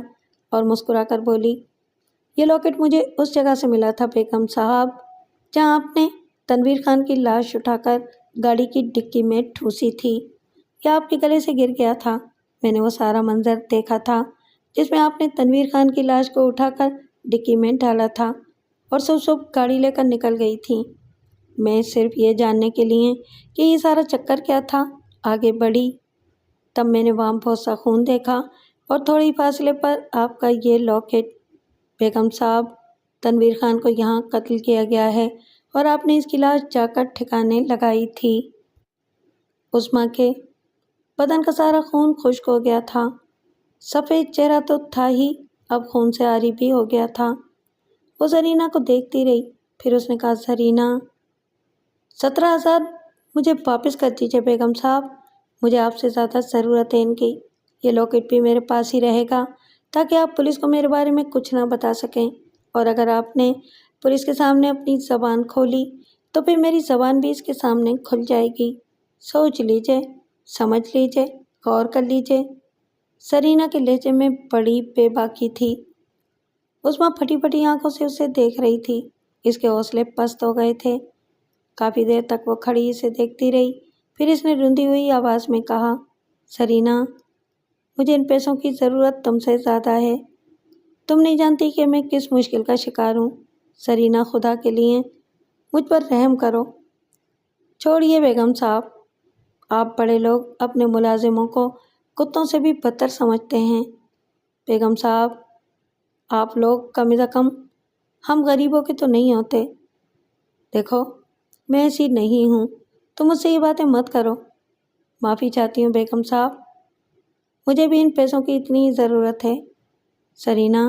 اور مسکرا کر بولی، یہ لاکٹ مجھے اس جگہ سے ملا تھا بیگم صاحب جہاں آپ نے تنویر خان کی لاش اٹھا کر گاڑی کی ڈکی میں ٹھوسی تھی۔ یہ آپ کے گلے سے گر گیا تھا۔ میں نے وہ سارا منظر دیکھا تھا جس میں آپ نے تنویر خان کی لاش کو اٹھا کر ڈکی میں ڈالا تھا اور صبح گاڑی لے کر نکل گئی تھی۔ میں صرف یہ جاننے کے لیے کہ یہ سارا چکر کیا تھا آگے بڑھی، تب میں نے وہاں بہت سا خون دیکھا اور تھوڑی فاصلے پر آپ کا یہ لاکٹ۔ بیگم صاحب، تنویر خان کو یہاں قتل کیا گیا ہے اور آپ نے اس کی لاش جا کر ٹھکانے لگائی تھی۔ عظمیٰ کے بدن کا سارا خون خشک ہو گیا تھا، سفید چہرہ تو تھا ہی، اب خون سے عاری بھی ہو گیا تھا۔ وہ زرینہ کو دیکھتی رہی، پھر اس نے کہا، زرینہ، 17,000 مجھے واپس کر دیجیے بیگم صاحب، مجھے آپ سے زیادہ ضرورت ہے ان کی۔ یہ لاکٹ بھی میرے پاس ہی رہے گا تاکہ آپ پولیس کو میرے بارے میں کچھ نہ بتا سکیں، اور اگر آپ نے پولیس کے سامنے اپنی زبان کھولی تو پھر میری زبان بھی اس کے سامنے کھل جائے گی۔ سوچ لیجئے، سمجھ لیجئے، غور کر لیجئے۔ زرینہ کے لہجے میں بڑی بے باکی تھی۔ عظمیٰ پھٹی پھٹی آنکھوں سے اسے دیکھ رہی تھی، اس کے حوصلے پست ہو گئے تھے۔ کافی دیر تک وہ کھڑی اسے دیکھتی رہی، پھر اس نے روندی ہوئی آواز میں کہا، زرینہ، مجھے ان پیسوں کی ضرورت تم سے زیادہ ہے۔ تم نہیں جانتی کہ میں کس مشکل کا شکار ہوں۔ زرینہ، خدا کے لیے مجھ پر رحم کرو۔ چھوڑیے بیگم صاحب، آپ بڑے لوگ اپنے ملازموں کو کتوں سے بھی بدتر سمجھتے ہیں۔ بیگم صاحب، آپ لوگ کم از کم ہم غریبوں کے تو نہیں ہوتے۔ دیکھو، میں ایسی نہیں ہوں، تم مجھ سے یہ باتیں مت کرو۔ معافی چاہتی ہوں بیگم صاحب، مجھے بھی ان پیسوں کی اتنی ضرورت ہے۔ زرینہ،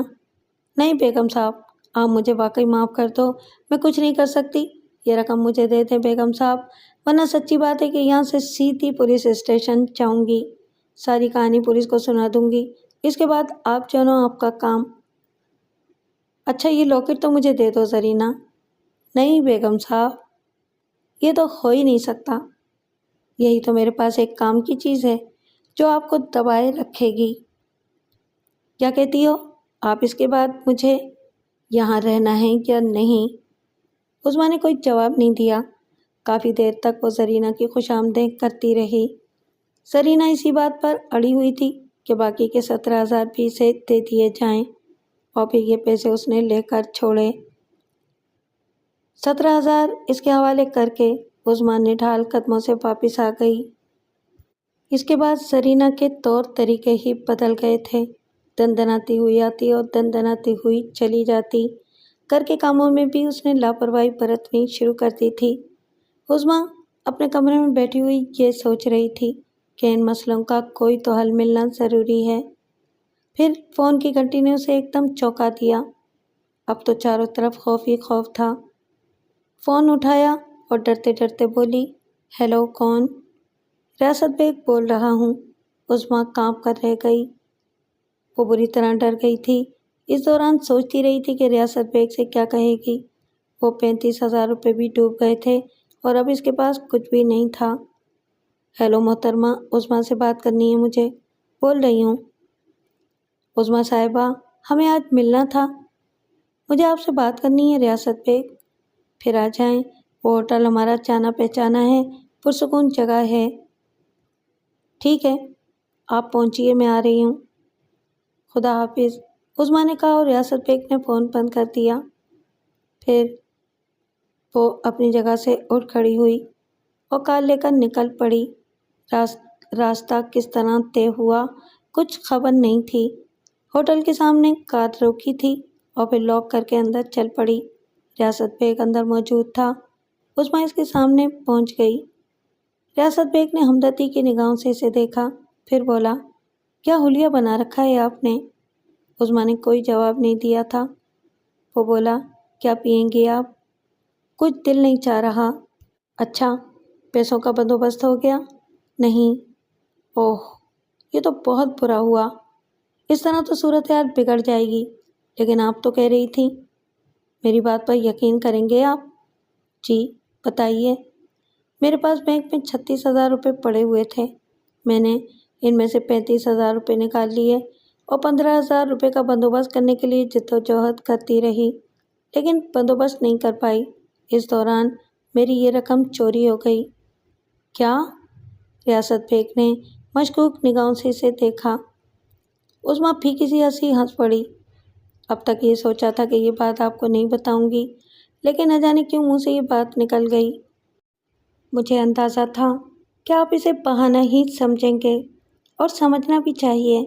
نہیں بیگم صاحب، آپ مجھے واقعی معاف کر دو، میں کچھ نہیں کر سکتی۔ یہ رقم مجھے دے دیں بیگم صاحب، ورنہ سچی بات ہے کہ یہاں سے سیدھی پولیس اسٹیشن جاؤں گی، ساری کہانی پولیس کو سنا دوں گی، اس کے بعد آپ جانو آپ کا کام۔ اچھا، یہ لاکٹ تو مجھے دے دو زرینہ۔ نہیں بیگم صاحب، یہ تو ہو ہی نہیں سکتا، یہی تو میرے پاس ایک کام کی چیز ہے جو آپ کو دبائے رکھے گی۔ کیا کہتی ہو آپ؟ اس کے بعد مجھے یہاں رہنا ہے یا نہیں؟ عظمیٰ نے کوئی جواب نہیں دیا۔ کافی دیر تک وہ زرینہ کی خوش آمدید کرتی رہی۔ زرینہ اسی بات پر اڑی ہوئی تھی کہ باقی کے 17,000 بھی اسے دے دیے جائیں، اور پھر یہ پیسے اس نے لے کر چھوڑے۔ 17,000 اس کے حوالے کر کے عظمیٰ نڈھال قدموں سے واپس آ گئی۔ اس کے بعد زرینہ کے طور طریقے ہی بدل گئے تھے۔ دندناتی ہوئی آتی اور دندناتی ہوئی چلی جاتی۔ گھر کے کاموں میں بھی اس نے لاپرواہی برتنی شروع کر دی تھی۔ عظمیٰ اپنے کمرے میں بیٹھی ہوئی یہ سوچ رہی تھی کہ ان مسئلوں کا کوئی تو حل ملنا ضروری ہے۔ پھر فون کی گھنٹی نے اسے ایک دم چونکا دیا۔ اب تو چاروں طرف خوف ہی خوف تھا۔ فون اٹھایا اور ڈرتے ڈرتے بولی، ہیلو، کون؟ ریاست بیگ بول رہا ہوں۔ عظمیٰ کانپ کر رہ گئی۔ وہ بری طرح ڈر گئی تھی۔ اس دوران سوچتی رہی تھی کہ ریاست بیگ سے کیا کہے گی۔ وہ 35,000 روپے بھی ڈوب گئے تھے اور اب اس کے پاس کچھ بھی نہیں تھا۔ ہیلو محترمہ، عظمیٰ سے بات کرنی ہے مجھے، بول رہی ہوں۔ عظمیٰ صاحبہ، ہمیں آج ملنا تھا، مجھے آپ سے بات کرنی ہے ریاست بیگ۔ پھر آ جائیں، وہ ہوٹل ہمارا جانا پہچانا ہے، پرسکون جگہ ہے۔ ٹھیک ہے، آپ پہنچیے، میں آ رہی ہوں۔ خدا حافظ، عظمیٰ نے کہا اور ریاست بیگ نے فون بند کر دیا۔ پھر وہ اپنی جگہ سے اٹھ کھڑی ہوئی اور کار لے کر نکل پڑی۔ راستہ کس طرح طے ہوا کچھ خبر نہیں تھی۔ ہوٹل کے سامنے کار روکی تھی اور پھر لاک کر کے اندر چل پڑی۔ ریاست بیگ اندر موجود تھا۔ عظمیٰ اس کے سامنے پہنچ گئی۔ ریاست بیگ نے ہمدردی کی نگاہوں سے اسے دیکھا، پھر بولا، کیا حلیہ بنا رکھا ہے آپ نے؟ عظمیٰ نے کوئی جواب نہیں دیا تھا۔ وہ بولا، کیا پئیں گے آپ؟ کچھ دل نہیں چاہ رہا۔ اچھا، پیسوں کا بندوبست ہو گیا؟ نہیں۔ اوہ، یہ تو بہت برا ہوا، اس طرح تو صورتحال بگڑ جائے گی۔ لیکن آپ تو کہہ رہی تھیں۔ میری بات پر یقین کریں گے آپ؟ جی، بتائیے۔ میرے پاس بینک میں 36,000 روپے پڑے ہوئے تھے، میں نے ان میں سے 35,000 روپے نکال لیے اور 15,000 روپے کا بندوبست کرنے کے لیے جدوجہد کرتی رہی، لیکن بندوبست نہیں کر پائی۔ اس دوران میری یہ رقم چوری ہو گئی۔ کیا؟ ریاست بیگ نے مشکوک نگاہوں سے اسے دیکھا۔ عظمیٰ پھیکی سی ہنسی ہنس پڑی۔ اب تک یہ سوچا تھا کہ یہ بات آپ کو نہیں بتاؤں گی، لیکن نہ جانے کیوں منہ سے یہ بات نکل گئی۔ مجھے اندازہ تھا کہ آپ اسے بہانہ ہی سمجھیں گے، اور سمجھنا بھی چاہیے۔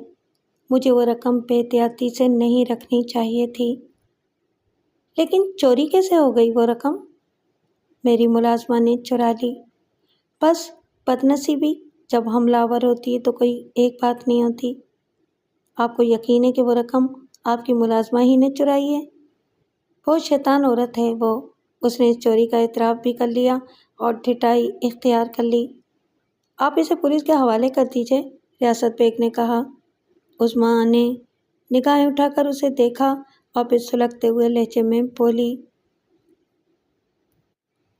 مجھے وہ رقم بے احتیاطی سے نہیں رکھنی چاہیے تھی۔ لیکن چوری کیسے ہو گئی وہ رقم؟ میری ملازمہ نے چرا لی۔ بس بد نصیبی، جب حملہ آور ہوتی ہے تو کوئی ایک بات نہیں ہوتی۔ آپ کو یقین ہے کہ وہ رقم آپ کی ملازمہ ہی نے چرائی ہے؟ بہت شیطان عورت ہے وہ، اس نے اس چوری کا اعتراف بھی کر لیا اور ڈھٹائی اختیار کر لی۔ آپ اسے پولیس کے حوالے کر دیجئے، ریاست بیگ نے کہا۔ عظمیٰ نے نگاہیں اٹھا کر اسے دیکھا اور پھر سلگتے ہوئے لہجے میں بولی،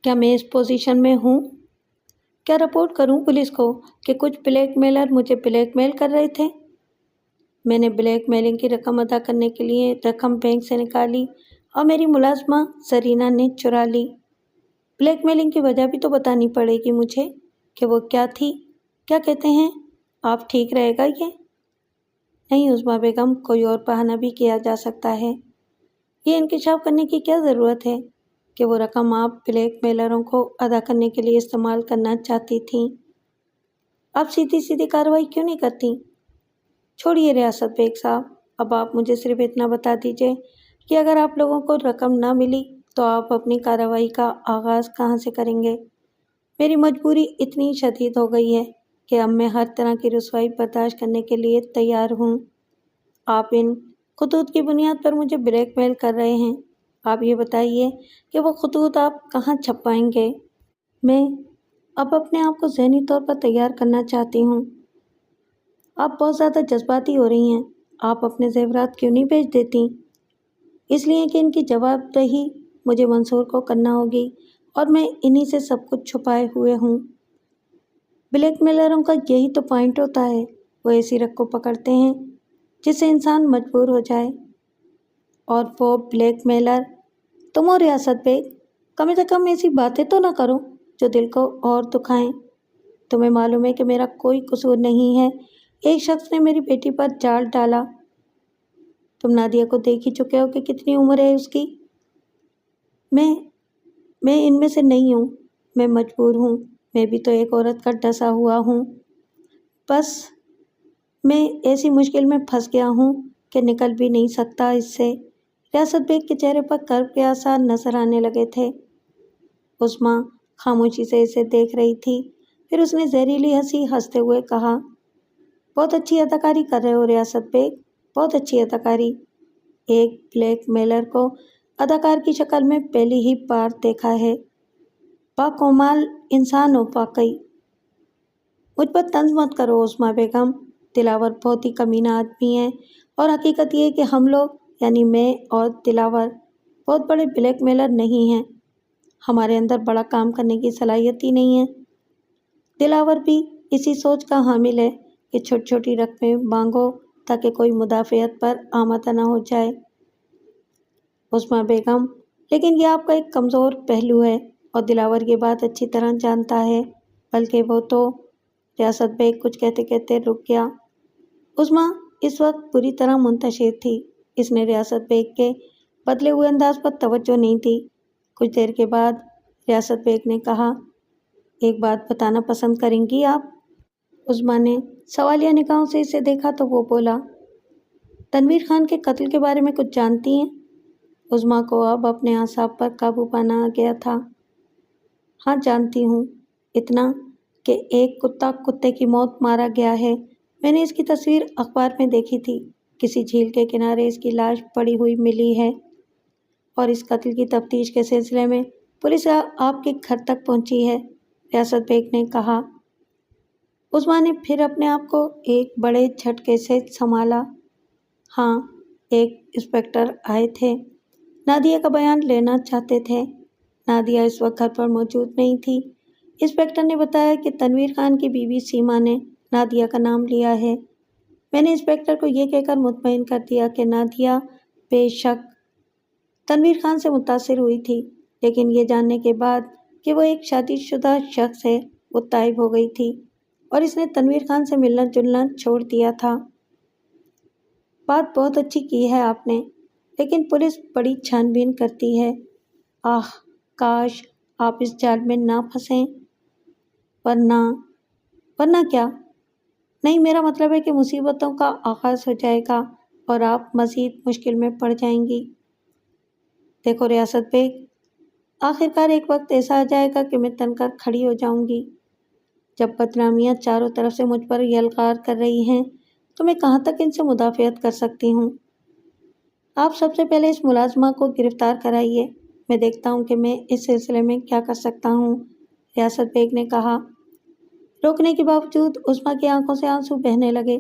کیا میں اس پوزیشن میں ہوں؟ کیا رپورٹ کروں پولیس کو کہ کچھ بلیک میلر مجھے بلیک میل کر رہے تھے؟ میں نے بلیک میلنگ کی رقم ادا کرنے کے لیے رقم بینک سے نکالی اور میری ملازمہ زرینہ نے چرا لی۔ بلیک میلنگ کی وجہ بھی تو بتانی پڑے گی مجھے کہ وہ کیا تھی۔ کیا کہتے ہیں آپ، ٹھیک رہے گا یہ؟ نہیں عظمیٰ بیگم، کوئی اور بہانہ بھی کیا جا سکتا ہے۔ یہ انکشاف کرنے کی کیا ضرورت ہے کہ وہ رقم آپ بلیک میلروں کو ادا کرنے کے لیے استعمال کرنا چاہتی تھیں؟ آپ سیدھی سیدھی کارروائی کیوں نہیں کرتی؟ چھوڑیے ریاست بیگ صاحب، اب آپ مجھے صرف اتنا بتا دیجئے کہ اگر آپ لوگوں کو رقم نہ ملی تو آپ اپنی کارروائی کا آغاز کہاں سے کریں گے؟ میری مجبوری اتنی شدید ہو گئی ہے کہ اب میں ہر طرح کی رسوائی برداشت کرنے کے لیے تیار ہوں۔ آپ ان خطوط کی بنیاد پر مجھے بلیک میل کر رہے ہیں۔ آپ یہ بتائیے کہ وہ خطوط آپ کہاں چھپائیں گے؟ میں اب اپنے آپ کو ذہنی طور پر تیار کرنا چاہتی ہوں۔ آپ بہت زیادہ جذباتی ہو رہی ہیں۔ آپ اپنے زیورات کیوں نہیں بھیج دیتی؟ اس لیے کہ ان کی جواب دہی مجھے منصور کو کرنا ہوگی اور میں انہی سے سب کچھ چھپائے ہوئے ہوں۔ بلیک میلروں کا یہی تو پوائنٹ ہوتا ہے، وہ ایسی رگ کو پکڑتے ہیں جس سے انسان مجبور ہو جائے۔ اور وہ بلیک میلر تم ہو ریاست بیگ، کم سے کم ایسی باتیں تو نہ کرو جو دل کو اور دکھائیں۔ تمہیں معلوم ہے کہ میرا کوئی قصور نہیں ہے، ایک شخص نے میری بیٹی پر جال ڈالا۔ تم نادیہ کو دیکھ ہی چکے ہو کہ کتنی عمر ہے اس کی۔ میں ان میں سے نہیں ہوں، میں مجبور ہوں، میں بھی تو ایک عورت کا ڈسا ہوا ہوں۔ بس میں ایسی مشکل میں پھنس گیا ہوں کہ نکل بھی نہیں سکتا اس سے۔ ریاست بیگ کے چہرے پر کرب کے آثار نظر آنے لگے تھے۔ عظمیٰ خاموشی سے اسے دیکھ رہی تھی، پھر اس نے زہریلی ہنسی ہنستے ہوئے کہا، بہت اچھی اداکاری کر رہے ہو ریاست بیگ، بہت اچھی اداکاری۔ ایک بلیک میلر کو اداکار کی شکل میں پہلی ہی بار دیکھا ہے۔ باکمال انسان ہو واقعی۔ مجھ پر طنز مت کرو عظمیٰ بیگم، دلاور بہت ہی کمینہ آدمی ہے، اور حقیقت یہ ہے کہ ہم لوگ یعنی میں اور دلاور بہت بڑے بلیک میلر نہیں ہیں۔ ہمارے اندر بڑا کام کرنے کی صلاحیت ہی نہیں ہے۔ دلاور بھی اسی سوچ کا حامل ہے کہ چھوٹی چھوٹی رقمیں مانگو تاکہ کوئی مدافعت پر آمادہ نہ ہو جائے۔ عظمیٰ بیگم، لیکن یہ آپ کا ایک کمزور پہلو ہے اور دلاور یہ بات اچھی طرح جانتا ہے، بلکہ وہ تو… ریاست بیگ کچھ کہتے کہتے رک گیا۔ عظمیٰ اس وقت پوری طرح منتشر تھی۔ اس نے ریاست بیگ کے بدلے ہوئے انداز پر توجہ نہیں دی۔ کچھ دیر کے بعد ریاست بیگ نے کہا، ایک بات بتانا پسند کریں گی آپ؟ عظمیٰ نے سوالیہ نگاہوں سے اسے دیکھا تو وہ بولا، تنویر خان کے قتل کے بارے میں کچھ جانتی ہیں؟ عظمیٰ کو اب اپنے اعصاب پر قابو پانا آ گیا تھا۔ ہاں جانتی ہوں، اتنا کہ ایک کتا کتے کی موت مارا گیا ہے۔ میں نے اس کی تصویر اخبار میں دیکھی تھی۔ کسی جھیل کے کنارے اس کی لاش پڑی ہوئی ملی ہے، اور اس قتل کی تفتیش کے سلسلے میں پولیس آپ کے گھر تک پہنچی ہے، ریاست بیگ نے کہا۔ عظمیٰ نے پھر اپنے آپ کو ایک بڑے جھٹکے سے سنبھالا۔ ہاں، ایک انسپکٹر آئے تھے، نادیہ کا بیان لینا چاہتے تھے۔ نادیہ اس وقت گھر پر موجود نہیں تھی۔ انسپکٹر نے بتایا کہ تنویر خان کی بیوی سیما نے نادیہ کا نام لیا ہے۔ میں نے انسپکٹر کو یہ کہہ کر مطمئن کر دیا کہ نادیہ بے شک تنویر خان سے متاثر ہوئی تھی، لیکن یہ جاننے کے بعد کہ وہ ایک شادی شدہ شخص ہے، وہ تائب ہو گئی تھی اور اس نے تنویر خان سے ملنا جلنا چھوڑ دیا تھا۔ بات بہت اچھی کی ہے آپ نے، لیکن پولیس بڑی چھان بین کرتی ہے۔ آہ، کاش آپ اس جال میں نہ پھنسیں۔ ورنہ کیا؟ نہیں، میرا مطلب ہے کہ مصیبتوں کا آغاز ہو جائے گا اور آپ مزید مشکل میں پڑ جائیں گی۔ دیکھو ریاست بیگ، آخرکار ایک وقت ایسا آ جائے گا کہ میں تن کر کھڑی ہو جاؤں گی۔ جب بدنامیاں چاروں طرف سے مجھ پر یلغار کر رہی ہیں تو میں کہاں تک ان سے مدافعت کر سکتی ہوں؟ آپ سب سے پہلے اس ملازمہ کو گرفتار کرائیے، میں دیکھتا ہوں کہ میں اس سلسلے میں کیا کر سکتا ہوں، ریاست بیگ نے کہا۔ روکنے کے باوجود عظمیٰ کی آنکھوں سے آنسو بہنے لگے۔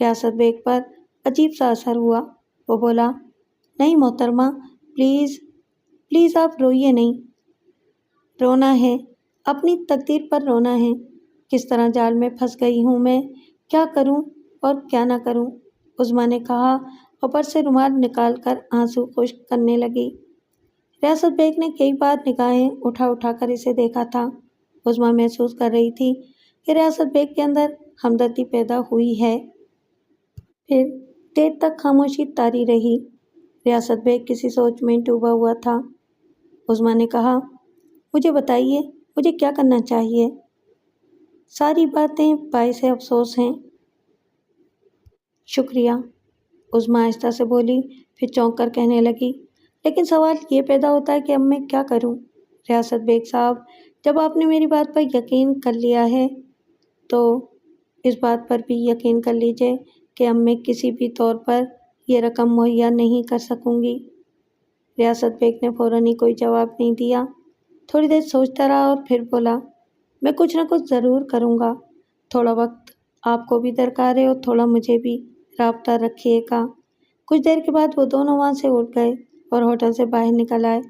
ریاست بیگ پر عجیب سا اثر ہوا۔ وہ بولا، نہیں محترمہ، پلیز پلیز آپ روئیے نہیں۔ رونا ہے، اپنی تقدیر پر رونا ہے۔ کس طرح جال میں پھنس گئی ہوں میں، کیا کروں اور کیا نہ کروں، عظمیٰ نے کہا اور پرس سے رومال نکال کر آنسو خشک کرنے لگی۔ ریاست بیگ نے کئی بار نگاہیں اٹھا اٹھا کر اسے دیکھا تھا۔ عظمیٰ محسوس کر رہی تھی کہ ریاست بیگ کے اندر ہمدردی پیدا ہوئی ہے۔ پھر دیر تک خاموشی طاری رہی۔ ریاست بیگ کسی سوچ میں ڈوبا ہوا تھا۔ عظمیٰ نے کہا، مجھے بتائیے، مجھے کیا کرنا چاہیے؟ ساری باتیں باعث افسوس ہیں۔ شکریہ، عظمیٰ آہستہ سے بولی، پھر چونک کر کہنے لگی، لیکن سوال یہ پیدا ہوتا ہے کہ اب میں کیا کروں؟ ریاست بیگ صاحب، جب آپ نے میری بات پر یقین کر لیا ہے تو اس بات پر بھی یقین کر لیجئے کہ اب میں کسی بھی طور پر یہ رقم مہیا نہیں کر سکوں گی۔ ریاست بیگ نے فوراً ہی کوئی جواب نہیں دیا۔ تھوڑی دیر سوچتا رہا اور پھر بولا، میں کچھ نہ کچھ ضرور کروں گا۔ تھوڑا وقت آپ کو بھی درکار ہے اور تھوڑا مجھے بھی، رابطہ رکھیے گا۔ کچھ دیر کے بعد وہ دونوں وہاں سے اٹھ گئے اور ہوٹل سے باہر نکل آئے۔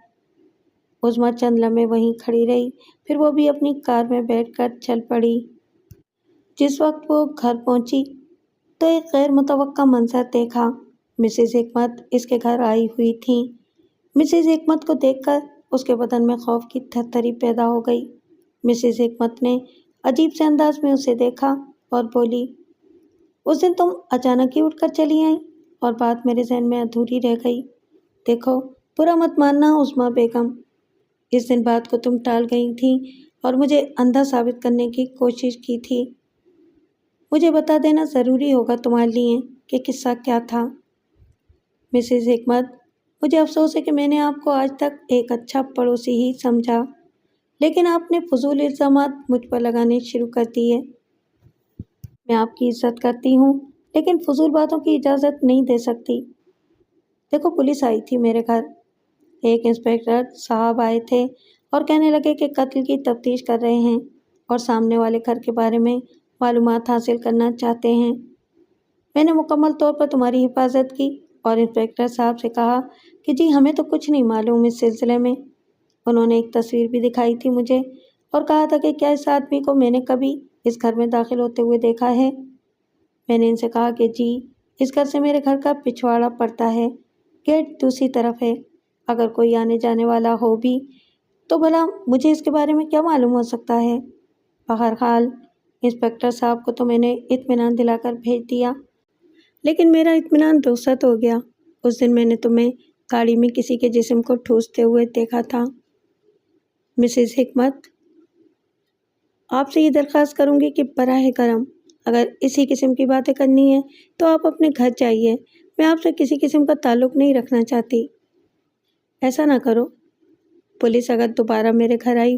عظمیٰ چند لمحے وہیں کھڑی رہی، پھر وہ بھی اپنی کار میں بیٹھ کر چل پڑی۔ جس وقت وہ گھر پہنچی تو ایک غیر متوقع منظر دیکھا۔ مسز حکمت اس کے گھر آئی ہوئی تھیں۔ مسز حکمت کو دیکھ کر اس کے بدن میں خوف کی تھرتھری پیدا ہو گئی۔ مسز حکمت نے عجیب سے انداز میں اسے دیکھا اور بولی، اس دن تم اچانک ہی اٹھ کر چلی آئیں اور بات میرے ذہن میں ادھوری رہ گئی۔ دیکھو، برا مت ماننا عظمیٰ بیگم، اس دن بات کو تم ٹال گئی تھیں اور مجھے اندھا ثابت کرنے کی کوشش کی تھی۔ مجھے بتا دینا ضروری ہوگا تمہارے لیے کہ قصہ کیا تھا۔ مسز حکمت، مجھے افسوس ہے کہ میں نے آپ کو آج تک ایک اچھا پڑوسی ہی سمجھا، لیکن آپ نے فضول الزامات مجھ پر لگانے شروع کر دیے۔ میں آپ کی عزت کرتی ہوں، لیکن فضول باتوں کی اجازت نہیں دے سکتی۔ دیکھو، پولیس آئی تھی میرے گھر، ایک انسپکٹر صاحب آئے تھے اور کہنے لگے کہ قتل کی تفتیش کر رہے ہیں اور سامنے والے گھر کے بارے میں معلومات حاصل کرنا چاہتے ہیں۔ میں نے مکمل طور پر تمہاری حفاظت کی اور انسپکٹر صاحب سے کہا کہ جی ہمیں تو کچھ نہیں معلوم اس سلسلے میں۔ انہوں نے ایک تصویر بھی دکھائی تھی مجھے اور کہا تھا کہ کیا اس آدمی کو میں نے کبھی اس گھر میں داخل ہوتے ہوئے دیکھا ہے۔ میں نے ان سے کہا کہ جی اس گھر سے میرے گھر کا پچھواڑا پڑتا ہے، گیٹ دوسری طرف ہے، اگر کوئی آنے جانے والا ہو بھی تو بھلا مجھے اس کے بارے میں کیا معلوم ہو سکتا ہے۔ بہرحال انسپکٹر صاحب کو تو میں نے اطمینان دلا کر بھیج دیا، لیکن میرا اطمینان دوست ہو گیا۔ اس دن میں نے تمہیں گاڑی میں کسی کے جسم کو ٹھوستے ہوئے دیکھا تھا۔ مسز حکمت، آپ سے یہ درخواست کروں گی کہ براہ کرم اگر اسی قسم کی باتیں کرنی ہیں تو آپ اپنے گھر جائیے، میں آپ سے کسی قسم کا تعلق نہیں رکھنا چاہتی۔ ایسا نہ کرو، پولیس اگر دوبارہ میرے گھر آئی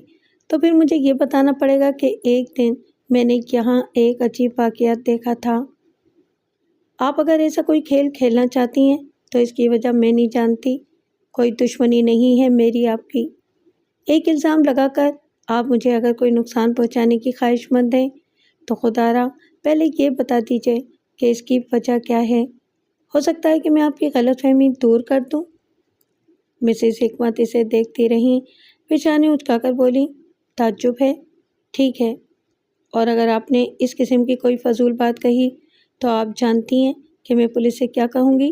تو پھر مجھے یہ بتانا پڑے گا کہ ایک دن میں نے یہاں ایک عجیب واقعہ دیکھا تھا۔ آپ اگر ایسا کوئی کھیل کھیلنا چاہتی ہیں تو اس کی وجہ میں نہیں جانتی، کوئی دشمنی نہیں ہے میری آپ کی۔ ایک الزام لگا کر آپ مجھے اگر کوئی نقصان پہنچانے کی خواہش مند ہیں تو خدا را پہلے یہ بتا دیجیے کہ اس کی وجہ کیا ہے، ہو سکتا ہے کہ میں آپ کی غلط فہمی دور کر دوں۔ مسز حکمت اسے دیکھتی رہیں، پیشانی اچکا کر بولی، تعجب ہے، ٹھیک ہے، اور اگر آپ نے اس قسم کی کوئی فضول بات کہی تو آپ جانتی ہیں کہ میں پولیس سے کیا کہوں گی۔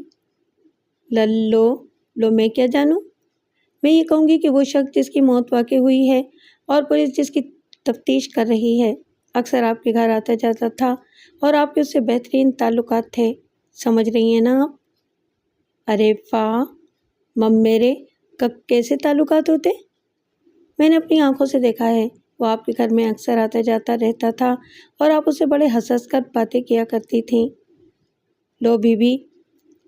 لو میں کیا جانوں؟ میں یہ کہوں گی کہ وہ شخص جس کی موت واقع ہوئی ہے اور پولیس جس کی تفتیش کر رہی ہے اکثر آپ کے گھر آتا جاتا تھا اور آپ کے اس سے بہترین تعلقات تھے، سمجھ رہی ہیں نا آپ؟ ارے واہ مم میرے، کیسے تعلقات ہوتے؟ میں نے اپنی آنکھوں سے دیکھا ہے، وہ آپ کے گھر میں اکثر آتا جاتا رہتا تھا اور آپ اسے بڑے ہنس کر باتیں کیا کرتی تھیں۔ لو بی بی،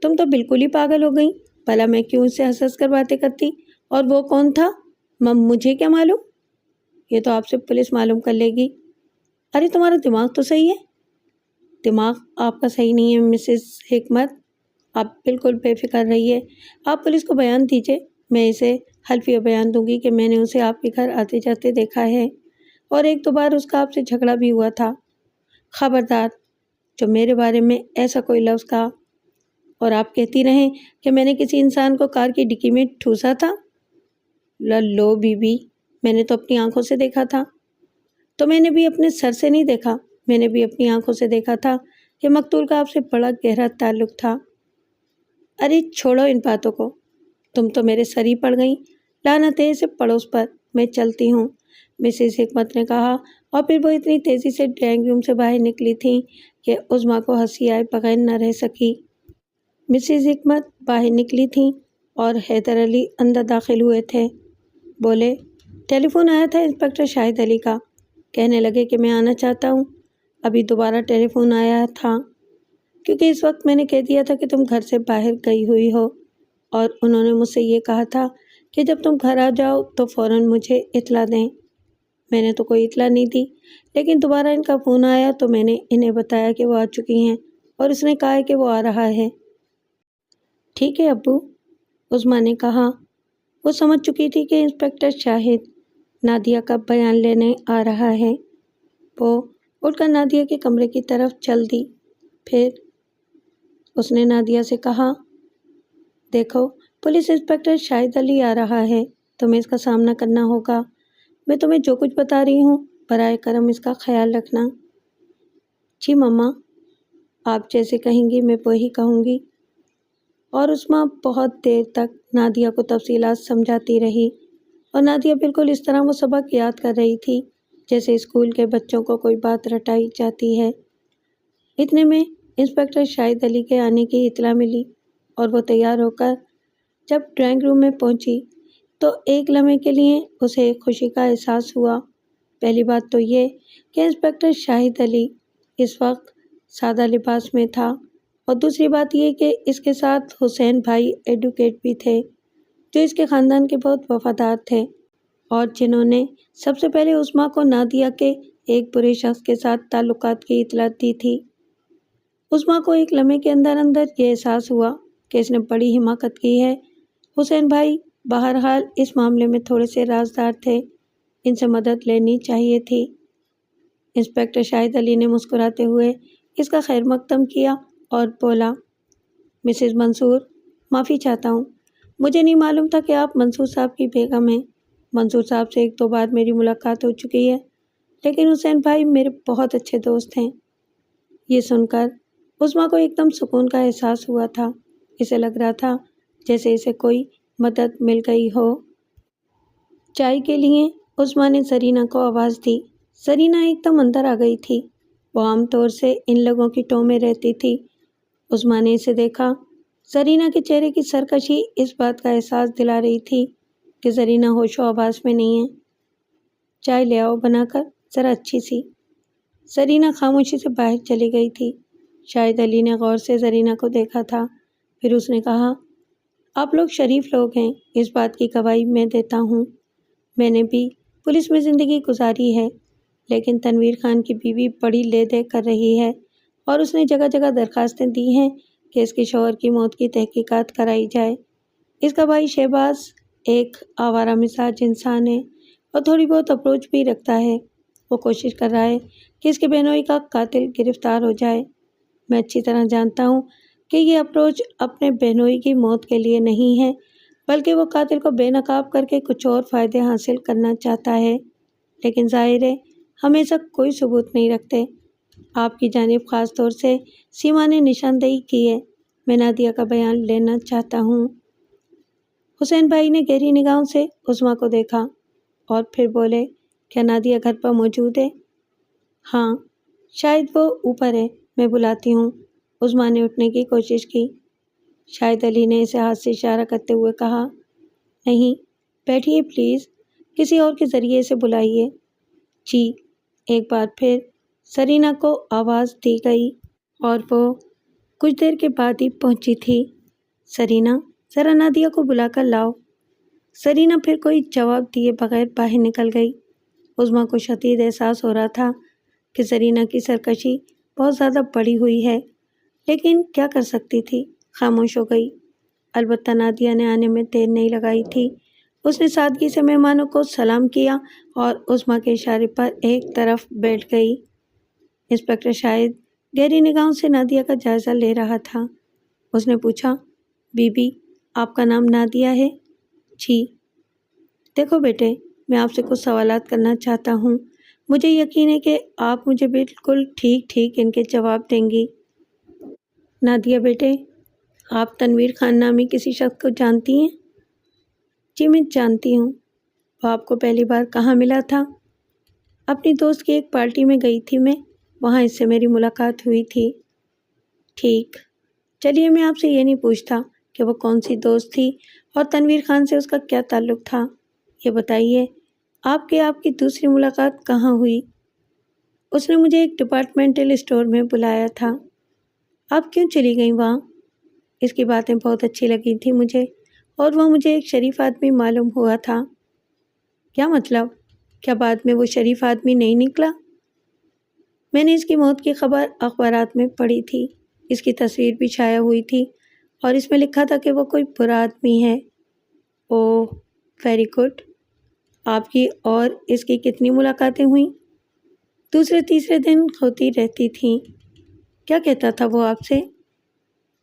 تم تو بالکل ہی پاگل ہو گئی، بھلا میں کیوں اس سے ہنس کر باتیں کرتی؟ اور وہ کون تھا؟ مجھے کیا معلوم؟ یہ تو آپ سے پولیس معلوم کر لے گی۔ ارے تمہارا دماغ تو صحیح ہے۔ دماغ آپ کا صحیح نہیں ہے مسز حکمت، آپ بالکل بے فکر رہیے، آپ پولیس کو بیان دیجیے، میں اسے حلفیہ بیان دوں گی کہ میں نے اسے آپ کے گھر آتے جاتے دیکھا ہے اور ایک دو بار اس کا آپ سے جھگڑا بھی ہوا تھا۔ خبردار جو میرے بارے میں ایسا کوئی لفظ کہا اور آپ کہتی رہیں کہ میں نے کسی انسان کو کار کی ڈکی میں ٹھوسا تھا۔ لو بی بی، میں نے تو اپنی آنکھوں سے دیکھا تھا۔ تو میں نے بھی اپنے سر سے نہیں دیکھا، میں نے بھی اپنی آنکھوں سے دیکھا تھا کہ مقتول کا آپ سے بڑا گہرا تعلق تھا۔ ارے چھوڑو ان باتوں کو، تم تو میرے سر ہی پڑ گئیں، لعنت ہے اسے پڑوس پر، میں چلتی ہوں، مسز حکمت نے کہا، اور پھر وہ اتنی تیزی سے ڈرائنگ روم سے باہر نکلی تھیں کہ عظمیٰ کو ہنسی آئے بغیر نہ رہ سکی۔ مسز حکمت باہر نکلی تھیں اور حیدر علی اندر داخل ہوئے تھے۔ بولے، ٹیلی فون آیا تھا انسپکٹر شاہد علی کا، کہنے لگے کہ میں آنا چاہتا ہوں۔ ابھی دوبارہ ٹیلی فون آیا تھا کیونکہ اس وقت میں نے کہہ دیا تھا کہ تم گھر سے باہر گئی ہوئی ہو، اور انہوں نے مجھ سے یہ کہا تھا کہ جب تم گھر آ جاؤ تو فوراً مجھے اطلاع دیں۔ میں نے تو کوئی اطلاع نہیں دی، لیکن دوبارہ ان کا فون آیا تو میں نے انہیں بتایا کہ وہ آ چکی ہیں اور اس نے کہا ہے کہ وہ آ رہا ہے۔ ٹھیک ہے ابو، عظمیٰ نے کہا۔ وہ سمجھ چکی تھی کہ انسپکٹر شاہد نادیہ کا بیان لینے آ رہا ہے۔ وہ اٹھ کر نادیہ کے کمرے کی طرف چل دی۔ پھر اس نے نادیہ سے کہا، دیکھو پولیس انسپکٹر شاہد علی آ رہا ہے، تمہیں اس کا سامنا کرنا ہوگا، میں تمہیں جو کچھ بتا رہی ہوں برائے کرم اس کا خیال رکھنا۔ جی مما، آپ جیسے کہیں گی میں وہی کہوں گی۔ اور عظمیٰ بہت دیر تک نادیہ کو تفصیلات سمجھاتی رہی، اور نادیہ بالکل اس طرح وہ سبق یاد کر رہی تھی جیسے اسکول کے بچوں کو کوئی بات رٹائی جاتی ہے۔ اتنے میں انسپکٹر شاہد علی کے آنے کی اطلاع ملی اور وہ تیار ہو کر جب ڈرائنگ روم میں پہنچی تو ایک لمحے کے لیے اسے خوشی کا احساس ہوا۔ پہلی بات تو یہ کہ انسپکٹر شاہد علی اس وقت سادہ لباس میں تھا، اور دوسری بات یہ کہ اس کے ساتھ حسین بھائی ایڈوکیٹ بھی تھے جو اس کے خاندان کے بہت وفادار تھے اور جنہوں نے سب سے پہلے عظمیٰ کو نادیہ کے ایک برے شخص کے ساتھ تعلقات کی اطلاع دی تھی۔ عظمیٰ کو ایک لمحے کے اندر اندر یہ احساس ہوا کہ اس نے بڑی حماقت کی ہے۔ حسین بھائی بہرحال اس معاملے میں تھوڑے سے رازدار تھے، ان سے مدد لینی چاہیے تھی۔ انسپکٹر شاہد علی نے مسکراتے ہوئے اس کا خیر مقدم کیا اور بولا، مسز منصور، معافی چاہتا ہوں، مجھے نہیں معلوم تھا کہ آپ منصور صاحب کی بیگم ہیں۔ منصور صاحب سے ایک دو بار میری ملاقات ہو چکی ہے، لیکن حسین بھائی میرے بہت اچھے دوست ہیں۔ یہ سن کر عظمیٰ کو ایک دم سکون کا احساس ہوا تھا۔ اسے لگ رہا تھا جیسے اسے کوئی مدد مل گئی ہو۔ چائے کے لیے عظمیٰ نے زرینہ کو آواز دی۔ زرینہ ایک دم اندر آ گئی تھی۔ وہ عام طور سے ان لوگوں کی ٹو میں رہتی تھی۔ عظمیٰ نے اسے دیکھا۔ زرینہ کے چہرے کی سرکشی اس بات کا احساس دلا رہی تھی کہ زرینہ ہوش و آواز میں نہیں ہے۔ چائے لے آؤ بنا کر، ذرا اچھی سی۔ زرینہ خاموشی سے باہر چلی گئی تھی۔ شاہد علی نے غور سے زرینہ کو دیکھا تھا، پھر اس نے کہا، آپ لوگ شریف لوگ ہیں، اس بات کی گواہی میں دیتا ہوں۔ میں نے بھی پولیس میں زندگی گزاری ہے، لیکن تنویر خان کی بیوی بڑی لے دے کر رہی ہے اور اس نے جگہ جگہ درخواستیں دی ہیں کہ اس کے شوہر کی موت کی تحقیقات کرائی جائے۔ اس کا بھائی شہباز ایک آوارہ مزاج انسان ہے اور تھوڑی بہت اپروچ بھی رکھتا ہے۔ وہ کوشش کر رہا ہے کہ اس کے بہنوئی کا قاتل گرفتار ہو جائے۔ میں اچھی طرح جانتا ہوں کہ یہ اپروچ اپنے بہنوئی کی موت کے لیے نہیں ہے، بلکہ وہ قاتل کو بے نقاب کر کے کچھ اور فائدے حاصل کرنا چاہتا ہے، لیکن ظاہر ہے ہم ایسا کوئی ثبوت نہیں رکھتے۔ آپ کی جانب خاص طور سے سیما نے نشاندہی کی ہے۔ میں نادیہ کا بیان لینا چاہتا ہوں۔ حسین بھائی نے گہری نگاہوں سے عظمیٰ کو دیکھا اور پھر بولے، کیا نادیہ گھر پر موجود ہے؟ ہاں، شاید وہ اوپر ہے، میں بلاتی ہوں۔ عظمیٰ نے اٹھنے کی کوشش کی۔ شاہد علی نے اسے ہاتھ سے اشارہ کرتے ہوئے کہا، نہیں، بیٹھیے پلیز، کسی اور کے ذریعے سے بلائیے۔ جی، ایک بار پھر زرینہ کو آواز دی گئی اور وہ کچھ دیر کے بعد ہی پہنچی تھی۔ زرینہ، ذرا نادیہ کو بلا کر لاؤ۔ زرینہ پھر کوئی جواب دیے بغیر باہر نکل گئی۔ عظمیٰ کو شدید احساس ہو رہا تھا کہ زرینہ کی سرکشی بہت زیادہ بڑھی ہوئی ہے، لیکن کیا کر سکتی تھی؟ خاموش ہو گئی۔ البتہ نادیہ نے آنے میں دیر نہیں لگائی تھی۔ اس نے سادگی سے مہمانوں کو سلام کیا اور عظمیٰ کے اشارے پر ایک طرف بیٹھ گئی۔ انسپکٹر شاہد گہری نگاہوں سے نادیہ کا جائزہ لے رہا تھا۔ اس نے پوچھا، بی بی، آپ کا نام نادیہ ہے؟ جی۔ دیکھو بیٹے، میں آپ سے کچھ سوالات کرنا چاہتا ہوں۔ مجھے یقین ہے کہ آپ مجھے بالکل ٹھیک ٹھیک ان کے جواب دیں گی۔ نادیہ بیٹے، آپ تنویر خان نامی کسی شخص کو جانتی ہیں؟ جی میں جانتی ہوں۔ وہ آپ کو پہلی بار کہاں ملا تھا؟ اپنی دوست کی ایک پارٹی میں گئی تھی میں، وہاں اس سے میری ملاقات ہوئی تھی۔ ٹھیک، چلیے میں آپ سے یہ نہیں پوچھتا کہ وہ کون سی دوست تھی اور تنویر خان سے اس کا کیا تعلق تھا۔ یہ بتائیے آپ کی دوسری ملاقات کہاں ہوئی؟ اس نے مجھے ایک ڈپارٹمنٹل اسٹور میں بلایا تھا۔ آپ کیوں چلی گئیں وہاں؟ اس کی باتیں بہت اچھی لگی تھیں مجھے، اور وہ مجھے ایک شریف آدمی معلوم ہوا تھا۔ کیا مطلب؟ کیا بعد میں وہ شریف آدمی نہیں نکلا؟ میں نے اس کی موت کی خبر اخبارات میں پڑھی تھی۔ اس کی تصویر بھی چھایا ہوئی تھی اور اس میں لکھا تھا کہ وہ کوئی برا آدمی ہے۔ اوہ، ویری گڈ۔ آپ کی اور اس کی کتنی ملاقاتیں ہوئیں؟ دوسرے تیسرے دن ہوتی رہتی تھیں۔ کیا کہتا تھا وہ آپ سے؟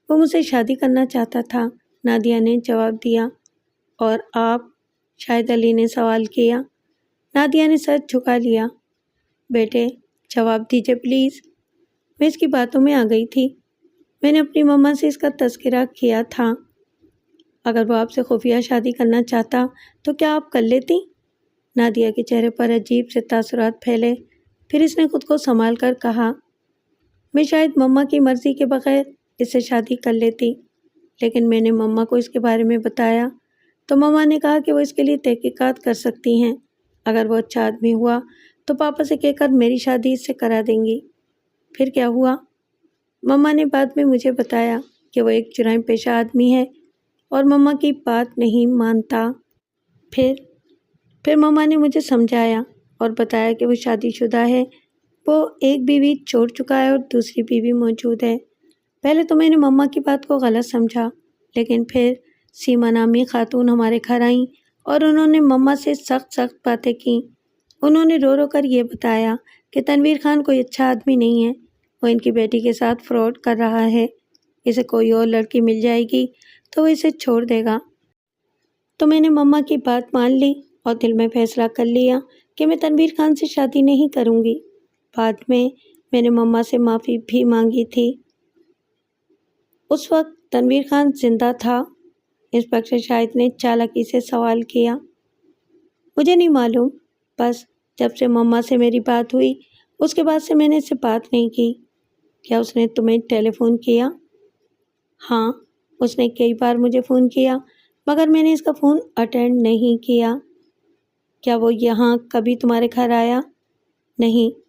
وہ مجھ سے شادی کرنا چاہتا تھا، نادیہ نے جواب دیا۔ اور آپ؟ شاہد علی نے سوال کیا۔ نادیہ نے سر جھکا لیا۔ بیٹے، جواب دیجیے پلیز۔ میں اس کی باتوں میں آ گئی تھی۔ میں نے اپنی مما سے اس کا تذکرہ کیا تھا۔ اگر وہ آپ سے خفیہ شادی کرنا چاہتا تو کیا آپ کر لیتی؟ نادیہ کے چہرے پر عجیب سے تاثرات پھیلے، پھر اس نے خود کو سنبھال کر کہا، میں شاید مما کی مرضی کے بغیر اس سے شادی کر لیتی، لیکن میں نے مما کو اس کے بارے میں بتایا تو مما نے کہا کہ وہ اس کے لیے تحقیقات کر سکتی ہیں۔ اگر وہ اچھا آدمی ہوا تو پاپا سے کہہ کر میری شادی اس سے کرا دیں گی۔ پھر کیا ہوا؟ مما نے بعد میں مجھے بتایا کہ وہ ایک جرائم پیشہ آدمی ہے اور مما کی بات نہیں مانتا۔ پھر مما نے مجھے سمجھایا اور بتایا کہ وہ شادی شدہ ہے، وہ ایک بیوی چھوڑ چکا ہے اور دوسری بیوی موجود ہے۔ پہلے تو میں نے مما کی بات کو غلط سمجھا، لیکن پھر سیما نامی خاتون ہمارے گھر آئیں اور انہوں نے مما سے سخت باتیں کیں۔ انہوں نے رو رو کر یہ بتایا کہ تنویر خان کوئی اچھا آدمی نہیں ہے، وہ ان کی بیٹی کے ساتھ فراڈ کر رہا ہے، اسے کوئی اور لڑکی مل جائے گی تو وہ اسے چھوڑ دے گا۔ تو میں نے مما کی بات مان لی اور دل میں فیصلہ کر لیا کہ میں تنویر خان سے شادی نہیں کروں گی۔ بعد میں نے مما سے معافی بھی مانگی تھی۔ اس وقت تنویر خان زندہ تھا؟ انسپکٹر شاہد نے چالاکی سے سوال کیا۔ مجھے نہیں معلوم، بس جب سے مما سے میری بات ہوئی اس کے بعد سے میں نے اس سے بات نہیں کی۔ کیا اس نے تمہیں ٹیلی فون کیا؟ ہاں، اس نے کئی بار مجھے فون کیا مگر میں نے اس کا فون اٹینڈ نہیں کیا۔ کیا وہ یہاں کبھی تمہارے گھر آیا؟ نہیں،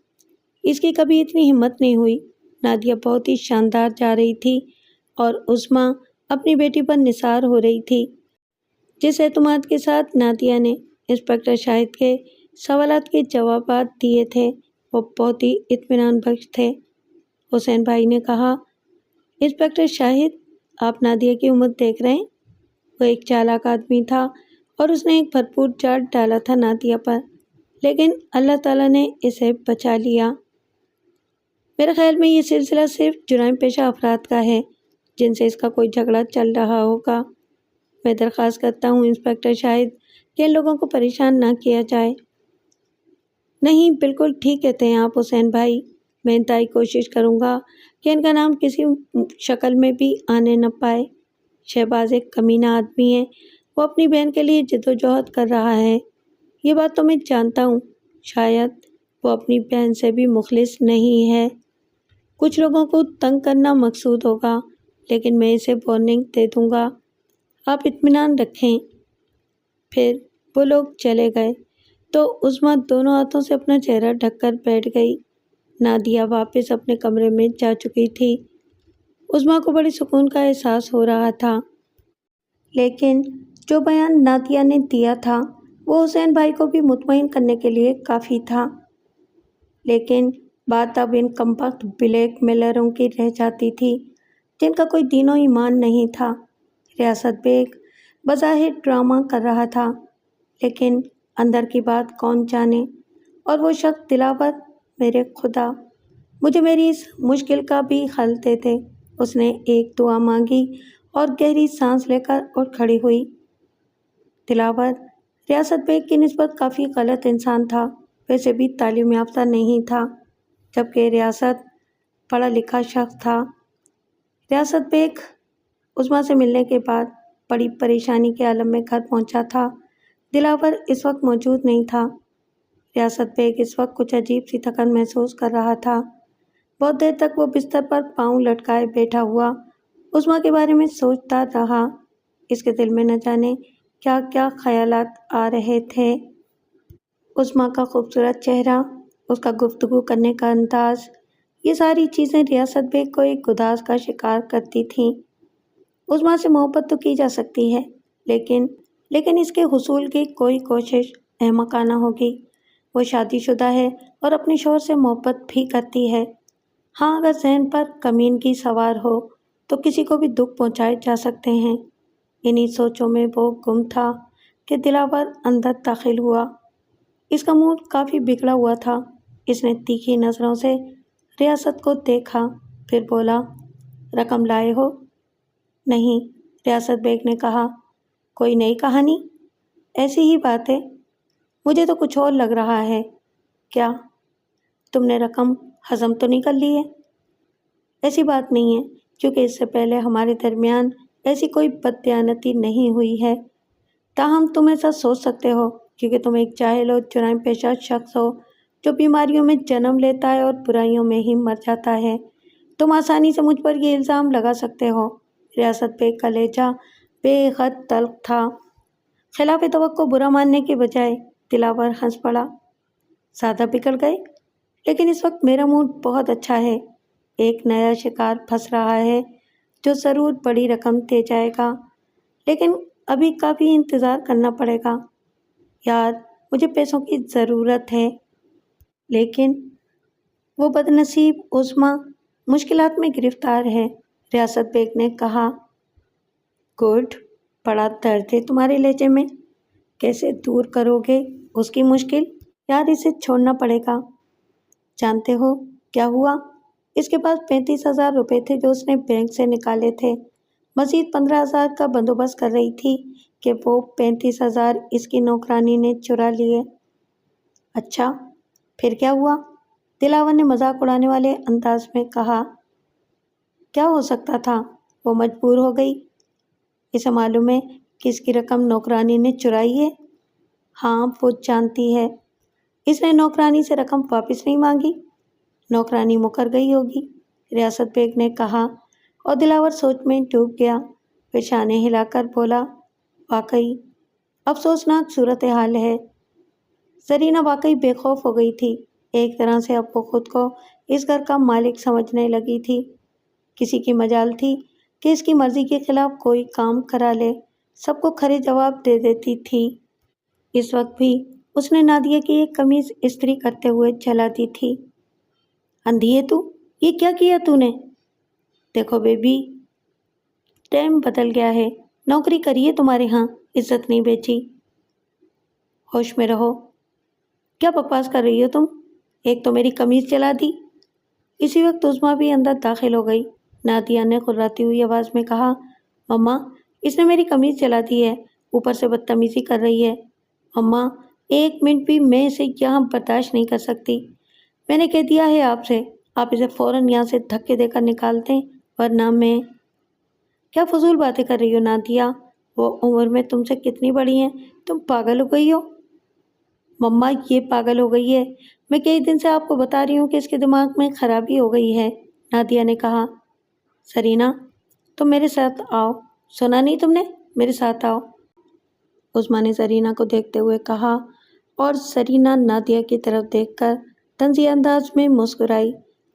اس کی کبھی اتنی ہمت نہیں ہوئی۔ نادیہ بہت ہی شاندار جا رہی تھی اور عظمیٰ اپنی بیٹی پر نثار ہو رہی تھی۔ جس اعتماد کے ساتھ نادیہ نے انسپکٹر شاہد کے سوالات کے جوابات دیے تھے وہ بہت ہی اطمینان بخش تھے۔ حسین بھائی نے کہا، انسپکٹر شاہد، آپ نادیہ کی امید دیکھ رہے ہیں؟ وہ ایک چالاک آدمی تھا اور اس نے ایک بھرپور جال ڈالا تھا نادیہ پر، لیکن اللہ تعالیٰ نے اسے بچا لیا۔ میرے خیال میں یہ سلسلہ صرف جرائم پیشہ افراد کا ہے جن سے اس کا کوئی جھگڑا چل رہا ہوگا۔ میں درخواست کرتا ہوں انسپکٹر شاہد کہ ان لوگوں کو پریشان نہ کیا جائے۔ نہیں، بالکل ٹھیک کہتے ہیں آپ حسین بھائی، میں انتہائی کوشش کروں گا کہ ان کا نام کسی شکل میں بھی آنے نہ پائے۔ شہباز ایک کمینہ آدمی ہے، وہ اپنی بہن کے لیے جدوجہد کر رہا ہے، یہ بات تو میں جانتا ہوں۔ شاید وہ اپنی بہن سے بھی مخلص نہیں ہے۔ کچھ لوگوں کو تنگ کرنا مقصود ہوگا، لیکن میں اسے وارننگ دے دوں گا، آپ اطمینان رکھیں۔ پھر وہ لوگ چلے گئے تو عظمیٰ دونوں ہاتھوں سے اپنا چہرہ ڈھک کر بیٹھ گئی۔ نادیہ واپس اپنے کمرے میں جا چکی تھی۔ عظمیٰ کو بڑے سکون کا احساس ہو رہا تھا، لیکن جو بیان نادیہ نے دیا تھا وہ حسین بھائی کو بھی مطمئن کرنے کے لیے کافی تھا۔ لیکن بات اب ان کمبخت بلیک میلروں کی رہ جاتی تھی جن کا کوئی دین و ایمان نہیں تھا۔ ریاست بیگ بظاہر ڈرامہ کر رہا تھا، لیکن اندر کی بات کون جانے، اور وہ شخص دلاور، میرے خدا، مجھے میری اس مشکل کا بھی حل دے دے۔ اس نے ایک دعا مانگی اور گہری سانس لے کر اٹھ کھڑی ہوئی۔ دلاور ریاست بیگ کی نسبت کافی غلط انسان تھا، ویسے بھی تعلیم یافتہ نہیں تھا، جبکہ ریاست پڑھا لکھا شخص تھا۔ ریاست بیگ عظمیٰ سے ملنے کے بعد بڑی پریشانی کے عالم میں گھر پہنچا تھا۔ دلاور اس وقت موجود نہیں تھا۔ ریاست بیگ اس وقت کچھ عجیب سی تھکن محسوس کر رہا تھا۔ بہت دیر تک وہ بستر پر پاؤں لٹکائے بیٹھا ہوا عظمیٰ کے بارے میں سوچتا رہا۔ اس کے دل میں نہ جانے کیا کیا خیالات آ رہے تھے۔ عظمیٰ کا خوبصورت چہرہ، اس کا گفتگو کرنے کا انداز، یہ ساری چیزیں ریاست بیگ کو ایک گداز کا شکار کرتی تھیں۔ عظمیٰ سے محبت تو کی جا سکتی ہے، لیکن اس کے حصول کی کوئی کوشش احمقانہ ہوگی۔ وہ شادی شدہ ہے اور اپنے شوہر سے محبت بھی کرتی ہے۔ ہاں، اگر ذہن پر کمینگی سوار ہو تو کسی کو بھی دکھ پہنچائے جا سکتے ہیں۔ انہی سوچوں میں وہ گم تھا کہ دلاور اندر داخل ہوا۔ اس کا موڈ کافی بگڑا ہوا تھا۔ اس نے تیکھی نظروں سے ریاست کو دیکھا، پھر بولا، رقم لائے ہو؟ نہیں، ریاست بیگ نے کہا۔ کوئی نئی کہانی؟ ایسی ہی بات ہے، مجھے تو کچھ اور لگ رہا ہے۔ کیا تم نے رقم ہضم تو نہیں کر لی ہے؟ ایسی بات نہیں ہے، کیونکہ اس سے پہلے ہمارے درمیان ایسی کوئی بددیانتی نہیں ہوئی ہے۔ تاہم تم ایسا سوچ سکتے ہو کیونکہ تم ایک جاہل اور جرائم پیشہ شخص ہو جو بیماریوں میں جنم لیتا ہے اور برائیوں میں ہی مر جاتا ہے۔ تم آسانی سے مجھ پر یہ الزام لگا سکتے ہو۔ ریاست بیگ کا لہجہ بے حد تلخ تھا۔ خلاف توقع برا ماننے کے بجائے دلاور ہنس پڑا۔ زیادہ بگڑ گئے؟ لیکن اس وقت میرا موڈ بہت اچھا ہے۔ ایک نیا شکار پھنس رہا ہے جو ضرور بڑی رقم دے جائے گا، لیکن ابھی کافی انتظار کرنا پڑے گا۔ یار، مجھے پیسوں کی ضرورت ہے۔ لیکن وہ بدنصیب عظمیٰ مشکلات میں گرفتار ہے، ریاست بیگ نے کہا۔ گڈ، بڑا درد ہے تمہارے لہجے میں۔ کیسے دور کرو گے اس کی مشکل؟ یار، اسے چھوڑنا پڑے گا۔ جانتے ہو کیا ہوا؟ اس کے پاس 35,000 روپے تھے جو اس نے بینک سے نکالے تھے۔ مزید 15,000 کا بندوبست کر رہی تھی کہ وہ 35,000 اس کی نوکرانی نے چرا لیے۔ اچھا، پھر کیا ہوا؟ دلاور نے مذاق اڑانے والے انداز میں کہا۔ کیا ہو سکتا تھا؟ وہ مجبور ہو گئی۔ اسے معلوم ہے کس کی رقم نوکرانی نے چرائی ہے؟ ہاں، وہ جانتی ہے۔ اس نے نوکرانی سے رقم واپس نہیں مانگی۔ نوکرانی مکر گئی ہوگی، ریاست بیگ نے کہا، اور دلاور سوچ میں ڈوب گیا۔ پیشانے ہلا کر بولا، واقعی افسوسناک صورتحال ہے۔ زرینہ واقعی بے خوف ہو گئی تھی۔ ایک طرح سے اب وہ خود کو اس گھر کا مالک سمجھنے لگی تھی۔ کسی کی مجال تھی کہ اس کی مرضی کے خلاف کوئی کام کرا لے، سب کو کھرے جواب دے دیتی تھی۔ اس وقت بھی اس نے نادیہ کی ایک قمیض استری کرتے ہوئے جلا دی تھی۔ اندھی ہے تو؟ یہ کیا کیا تو نے؟ دیکھو بیبی، ٹائم بدل گیا ہے، نوکری کری ہے تمہارے ہاں، عزت نہیں بیچی۔ ہوش میں رہو۔ کیا بکواس کر رہی ہو تم؟ ایک تو میری قمیض جلا دی۔ اسی وقت عظمیٰ بھی اندر داخل ہو گئی۔ نادیہ نے خراتی ہوئی آواز میں کہا، مما، اس نے میری قمیض جلا دی ہے، اوپر سے بدتمیزی کر رہی ہے۔ مما، ایک منٹ بھی میں اسے یہاں برداشت نہیں کر سکتی۔ میں نے کہہ دیا ہے آپ سے، آپ اسے فوراً یہاں سے دھکے دے کر نکال دیں، ورنہ میں… کیا فضول باتیں کر رہی ہو نادیہ؟ وہ عمر میں تم سے کتنی بڑی ہیں؟ تم پاگل ہو گئی ہو؟ مما، یہ پاگل ہو گئی ہے۔ میں کئی دن سے آپ کو بتا رہی ہوں کہ اس کے دماغ میں خرابی ہو گئی ہے، نادیہ نے کہا۔ سرینا، تم میرے ساتھ آؤ۔ سنا نہیں تم نے؟ میرے ساتھ آؤ، عظمیٰ نے سرینا کو دیکھتے ہوئے کہا، اور سرینا نادیہ کی طرف دیکھ کر طنزیہ انداز میں مسکرائی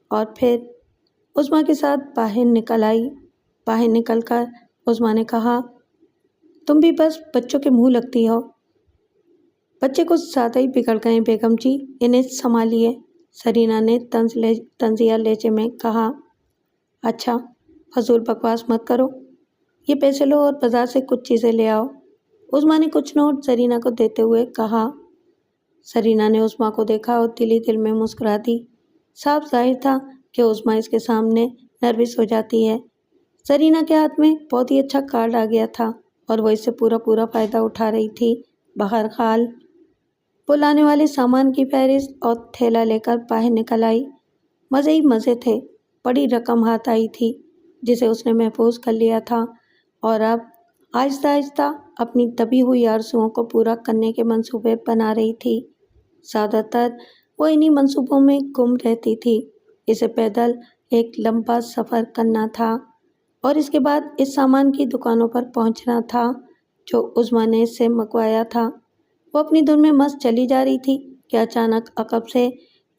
اور پھر عظمیٰ کے ساتھ باہر نکل آئی۔ باہر نکل کر عظمیٰ نے کہا، تم بھی بس بچوں کے منہ لگتی ہو۔ بچے کچھ زیادہ ہی بگڑ گئے بیگم جی، انہیں سنبھالیے، سرینا نے طنزیہ لہجے میں کہا۔ اچھا، فضول بکواس مت کرو، یہ پیسے لو اور بازار سے کچھ چیزیں لے آؤ، عظمیٰ نے کچھ نوٹ سرینا کو دیتے ہوئے کہا۔ سرینا نے عظمیٰ کو دیکھا اور دل ہی دل میں مسکرا دی۔ صاف ظاہر تھا کہ عظمیٰ اس کے سامنے نروس ہو جاتی ہے۔ سرینا کے ہاتھ میں بہت ہی اچھا کارڈ آ گیا تھا اور وہ اس سے پورا فائدہ اٹھا رہی تھی۔ بہرحال وہ لانے والے سامان کی فہرست اور تھیلا لے کر باہر نکل آئی۔ مزے ہی مزے تھے۔ بڑی رقم ہاتھ آئی تھی جسے اس نے محفوظ کر لیا تھا اور اب آہستہ آہستہ اپنی دبی ہوئی آرزوؤں کو پورا کرنے کے منصوبے بنا رہی تھی۔ زیادہ تر وہ انہی منصوبوں میں گم رہتی تھی۔ اسے پیدل ایک لمبا سفر کرنا تھا اور اس کے بعد اس سامان کی دکانوں پر پہنچنا تھا جو عظمیٰ نے اس سے منگوایا تھا۔ وہ اپنی دھن میں مست چلی جا رہی تھی کہ اچانک عقب سے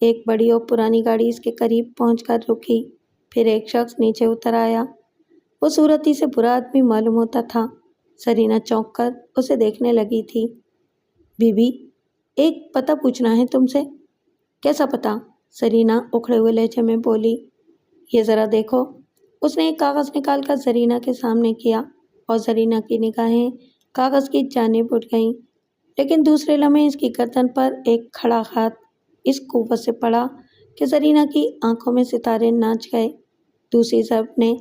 ایک بڑی اور پرانی گاڑی اس کے قریب پہنچ کر رکی۔ پھر ایک شخص نیچے اتر آیا۔ وہ صورتی سے برا آدمی معلوم ہوتا تھا۔ سرینا چونک کر اسے دیکھنے لگی تھی۔ بی بی، ایک پتہ پوچھنا ہے تم سے۔ کیسا پتہ؟ سرینا اکھڑے ہوئے لہجے میں بولی۔ یہ ذرا دیکھو۔ اس نے ایک کاغذ نکال کر زرینہ کے سامنے کیا اور زرینہ کی نگاہیں کاغذ کی جانب اٹھ گئیں، لیکن دوسرے لمحے اس کی گردن پر ایک کھڑا ہاتھ اس قوت سے پڑا کہ زرینہ کی آنکھوں میں ستارے ناچ گئے۔ دوسری ضرب نے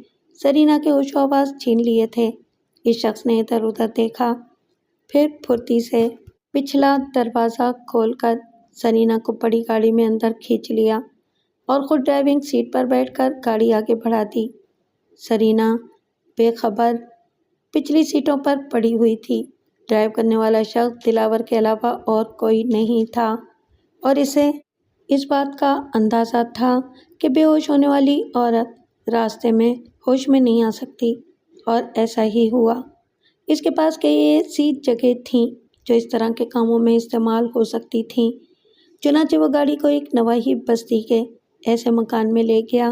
زرینہ کے ہوش و حواس چھین لیے تھے۔ اس شخص نے ادھر ادھر دیکھا، پھر پھرتی سے پچھلا دروازہ کھول کر زرینہ کو بڑی گاڑی میں اندر کھینچ لیا اور خود ڈرائیونگ سیٹ پر بیٹھ کر گاڑی آگے بڑھا دی۔ زرینہ بے خبر پچھلی سیٹوں پر پڑی ہوئی تھی۔ ڈرائیو کرنے والا شخص دلاور کے علاوہ اور کوئی نہیں تھا اور اسے اس بات کا اندازہ تھا کہ بے ہوش ہونے والی عورت راستے میں ہوش میں نہیں آ سکتی، اور ایسا ہی ہوا۔ اس کے پاس کئی ایسی جگہ تھیں جو اس طرح کے کاموں میں استعمال ہو سکتی تھیں۔ چنانچہ وہ گاڑی کو ایک نواحی بستی کے ایسے مکان میں لے گیا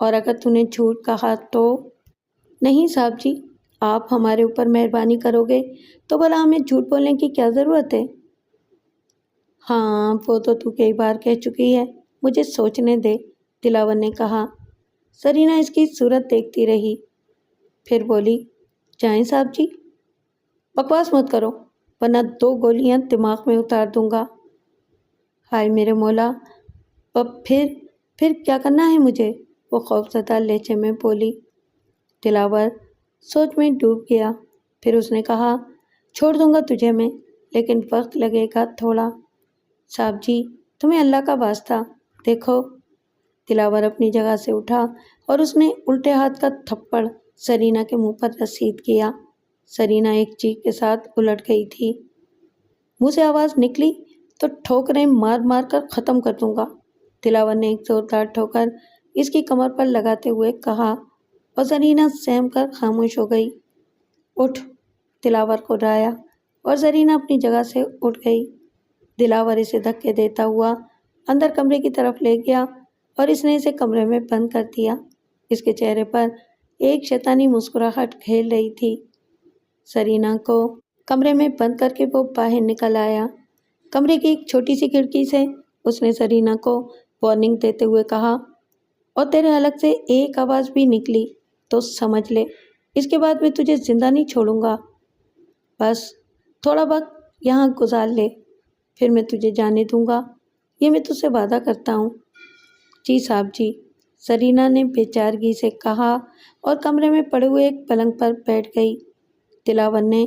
اور اگر تو نے جھوٹ کہا تو؟ نہیں صاحب جی، آپ ہمارے اوپر مہربانی کرو گے تو بھلا ہمیں جھوٹ بولنے کی کیا ضرورت ہے؟ ہاں وہ تو کئی بار کہہ چکی ہے، مجھے سوچنے دے، دلاور نے کہا۔ سرینا اس کی صورت دیکھتی رہی، پھر بولی، جائیں صاحب جی؟ بکواس مت کرو ورنہ 2 گولیاں دماغ میں اتار دوں گا۔ ہائے میرے مولا، پھر کیا کرنا ہے مجھے؟ وہ خوفزدہ لہجے میں بولی۔ دلاور سوچ میں ڈوب گیا، پھر اس نے کہا، چھوڑ دوں گا تجھے میں، لیکن وقت لگے گا تھوڑا۔ صاحب جی تمہیں اللہ کا واسطہ، دیکھو۔ دلاور اپنی جگہ سے اٹھا اور اس نے الٹے ہاتھ کا تھپڑ سرینا کے منہ پر رسید کیا۔ سرینا ایک چیخ کے ساتھ الٹ گئی تھی۔ منہ سے آواز نکلی تو ٹھوکریں مار مار کر ختم کر دوں گا، دلاور نے ایک زوردار ٹھوکر اس کی کمر پر لگاتے ہوئے کہا، اور سرینا سہم کر خاموش ہو گئی۔ اٹھ، دلاور کو ڈرایا اور سرینا اپنی جگہ سے اٹھ گئی۔ دلاور اسے دھکے دیتا ہوا اندر کمرے کی طرف لے گیا اور اس نے اسے کمرے میں بند کر دیا۔ اس کے چہرے پر ایک شیطانی مسکراہٹ کھیل رہی تھی۔ سرینا کو کمرے میں بند کر کے وہ باہر نکل آیا۔ کمرے کی ایک چھوٹی سی کھڑکی سے اس نے سرینا کو وارننگ دیتے ہوئے کہا، اور تیرے حلق سے ایک آواز بھی نکلی تو سمجھ لے، اس کے بعد میں تجھے زندہ نہیں چھوڑوں گا۔ بس تھوڑا وقت یہاں گزار لے، پھر میں تجھے جانے دوں گا، یہ میں تجھ سے وعدہ کرتا ہوں۔ جی صاحب جی، سرینا نے بے چارگی سے کہا اور کمرے میں پڑے ہوئے ایک پلنگ پر بیٹھ گئی۔ دلاور نے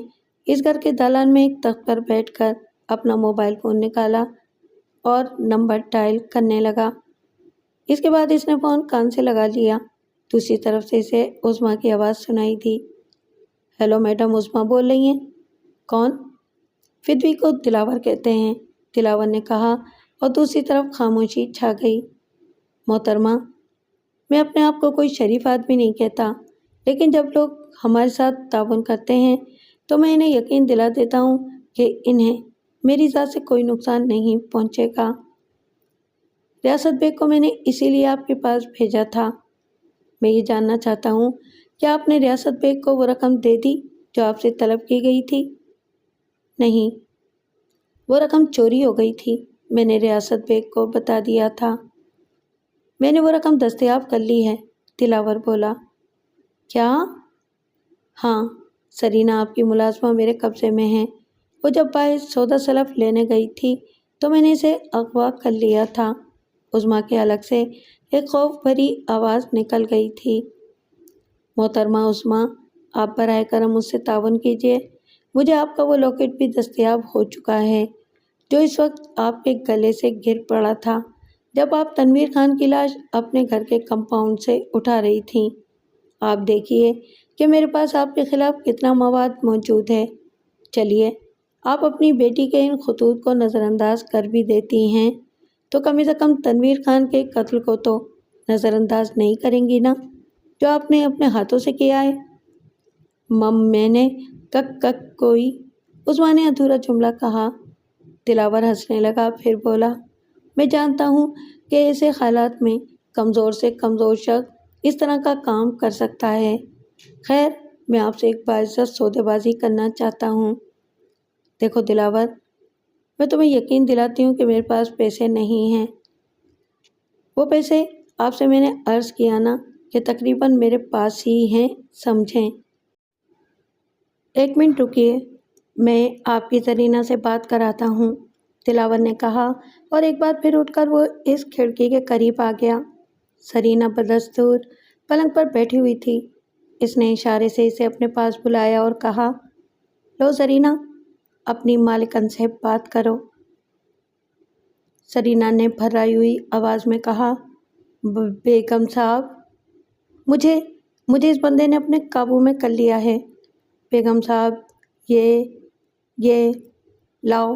اس گھر کے دالان میں ایک تخت پر بیٹھ کر اپنا موبائل فون نکالا اور نمبر ڈائل کرنے لگا۔ اس کے بعد اس نے فون کان سے لگا لیا۔ دوسری طرف سے اسے عظمیٰ کی آواز سنائی دی۔ ہیلو میڈم، عظمیٰ بول رہی ہیں؟ کون؟ فدوی کو دلاور کہتے ہیں، دلاور نے کہا اور دوسری طرف خاموشی چھا گئی۔ محترمہ، میں اپنے آپ کو کوئی شریف آدمی نہیں کہتا، لیکن جب لوگ ہمارے ساتھ تعاون کرتے ہیں تو میں انہیں یقین دلا دیتا ہوں کہ انہیں میری ذات سے کوئی نقصان نہیں پہنچے گا۔ ریاست بیگ کو میں نے اسی لیے آپ کے پاس بھیجا تھا۔ میں یہ جاننا چاہتا ہوں کہ آپ نے ریاست بیگ کو وہ رقم دے دی جو آپ سے طلب کی گئی تھی؟ نہیں، وہ رقم چوری ہو گئی تھی، میں نے ریاست بیگ کو بتا دیا تھا۔ میں نے وہ رقم دستیاب کر لی ہے، دلاور بولا۔ کیا؟ ہاں، سرینا آپ کی ملازمہ میرے قبضے میں ہے۔ وہ جب باہر سودا سلف لینے گئی تھی تو میں نے اسے اغوا کر لیا تھا۔ عظمیٰ کے حلق سے ایک خوف بھری آواز نکل گئی تھی۔ محترمہ عظمیٰ، آپ براہ کرم مجھ سے تعاون کیجیے، مجھے آپ کا وہ لاکٹ بھی دستیاب ہو چکا ہے جو اس وقت آپ کے گلے سے گر پڑا تھا جب آپ تنویر خان کی لاش اپنے گھر کے کمپاؤنڈ سے اٹھا رہی تھیں۔ آپ دیکھیے کہ میرے پاس آپ کے خلاف کتنا مواد موجود ہے۔ چلیے، آپ اپنی بیٹی کے ان خطوط کو نظر انداز کر بھی دیتی ہیں تو کم از کم تنویر خان کے قتل کو تو نظر انداز نہیں کریں گی نا، جو آپ نے اپنے ہاتھوں سے کیا ہے۔ میں نے کوئی، عظمیٰ نے ادھورا جملہ کہا۔ دلاور ہنسنے لگا، پھر بولا، میں جانتا ہوں کہ ایسے حالات میں کمزور سے کمزور شخص اس طرح کا کام کر سکتا ہے۔ خیر، میں آپ سے ایک باعزت سودے بازی کرنا چاہتا ہوں۔ دیکھو دلاور، میں تمہیں یقین دلاتی ہوں کہ میرے پاس پیسے نہیں ہیں۔ وہ پیسے آپ سے میں نے عرض کیا نا کہ تقریباً میرے پاس ہی ہیں، سمجھیں۔ 1 منٹ رکیے، میں آپ کی سرینا سے بات کراتا ہوں، دلاور نے کہا اور ایک بار پھر اٹھ کر وہ اس کھڑکی کے قریب آ گیا۔ سرینا بدستور پلنگ پر بیٹھی ہوئی تھی۔ اس نے اشارے سے اسے اپنے پاس بلایا اور کہا، لو سرینا، اپنی مالکن سے بات کرو۔ سرینا نے بھرائی ہوئی آواز میں کہا، بیگم صاحب، مجھے اس بندے نے اپنے قابو میں کر لیا ہے۔ بیگم صاحب، یہ لاؤ۔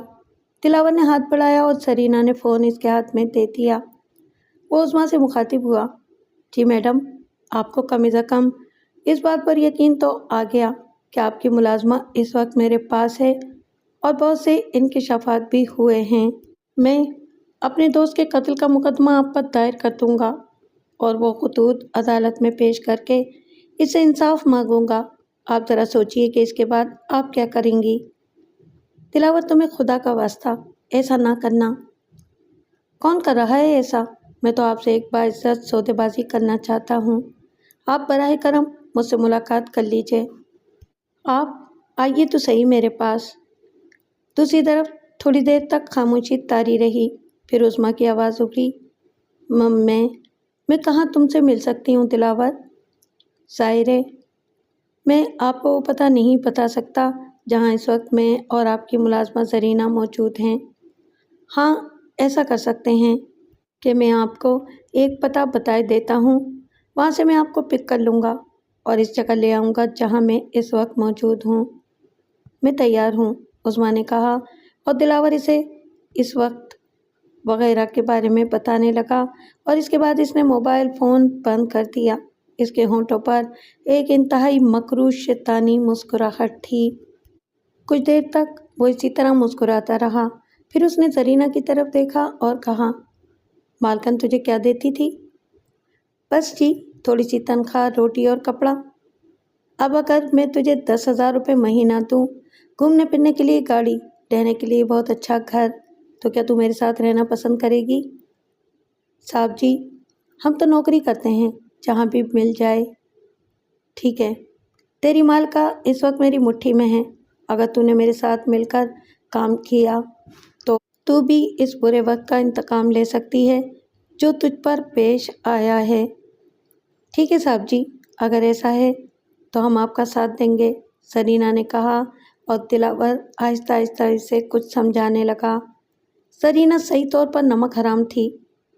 دلاور نے ہاتھ بڑھایا اور سرینا نے فون اس کے ہاتھ میں دے دیا۔ وہ عظمیٰ سے مخاطب ہوا، جی میڈم، آپ کو کم از کم اس بات پر یقین تو آ گیا کہ آپ کی ملازمہ اس وقت میرے پاس ہے اور بہت سے انکشافات بھی ہوئے ہیں۔ میں اپنے دوست کے قتل کا مقدمہ آپ پر دائر کر دوں گا اور وہ خطوط عدالت میں پیش کر کے اس سے انصاف مانگوں گا۔ آپ ذرا سوچئے کہ اس کے بعد آپ کیا کریں گی؟ دلاور تمہیں خدا کا واسطہ ایسا نہ کرنا۔ کون کر رہا ہے ایسا؟ میں تو آپ سے ایک باعزت سودے بازی کرنا چاہتا ہوں۔ آپ براہ کرم مجھ سے ملاقات کر لیجئے۔ آپ آئیے تو صحیح میرے پاس۔ دوسری طرف تھوڑی دیر تک خاموشی طاری رہی، پھر عظمیٰ کی آواز ابھری، میں کہاں تم سے مل سکتی ہوں دلاور؟ ظاہر ہے میں آپ کو وہ پتہ نہیں بتا سکتا جہاں اس وقت میں اور آپ کی ملازمہ زرینہ موجود ہیں۔ ہاں ایسا کر سکتے ہیں کہ میں آپ کو ایک پتہ بتائے دیتا ہوں، وہاں سے میں آپ کو پک کر لوں گا اور اس جگہ لے آؤں گا جہاں میں اس وقت موجود ہوں۔ میں تیار ہوں، عظمیٰ نے کہا، اور دلاور اسے اس وقت وغیرہ کے بارے میں بتانے لگا، اور اس کے بعد اس نے موبائل فون بند کر دیا۔ اس کے ہونٹوں پر ایک انتہائی مکروہ شیطانی مسکراہٹ تھی۔ کچھ دیر تک وہ اسی طرح مسکراتا رہا، پھر اس نے زرینہ کی طرف دیکھا اور کہا، مالکن تجھے کیا دیتی تھی؟ بس جی تھوڑی سی تنخواہ، روٹی اور کپڑا۔ اب اگر میں تجھے 10,000 روپے مہینہ دوں، گھومنے پھرنے کے لیے گاڑی، رہنے کے لیے بہت اچھا گھر، تو کیا تو میرے ساتھ رہنا پسند کرے گی؟ صاحب جی ہم تو نوکری کرتے ہیں، جہاں بھی مل جائے۔ ٹھیک ہے، تیری مال کا اس وقت میری مٹھی میں ہے، اگر تو نے میرے ساتھ مل کر کام کیا تو بھی اس برے وقت کا انتقام لے سکتی ہے جو تجھ پر پیش آیا ہے۔ ٹھیک ہے صاحب جی، اگر ایسا ہے تو ہم آپ کا ساتھ دیں گے، زرینہ نے کہا، اور دلاور آہستہ آہستہ اسے کچھ سمجھانے لگا۔ زرینہ صحیح طور پر نمک حرام تھی،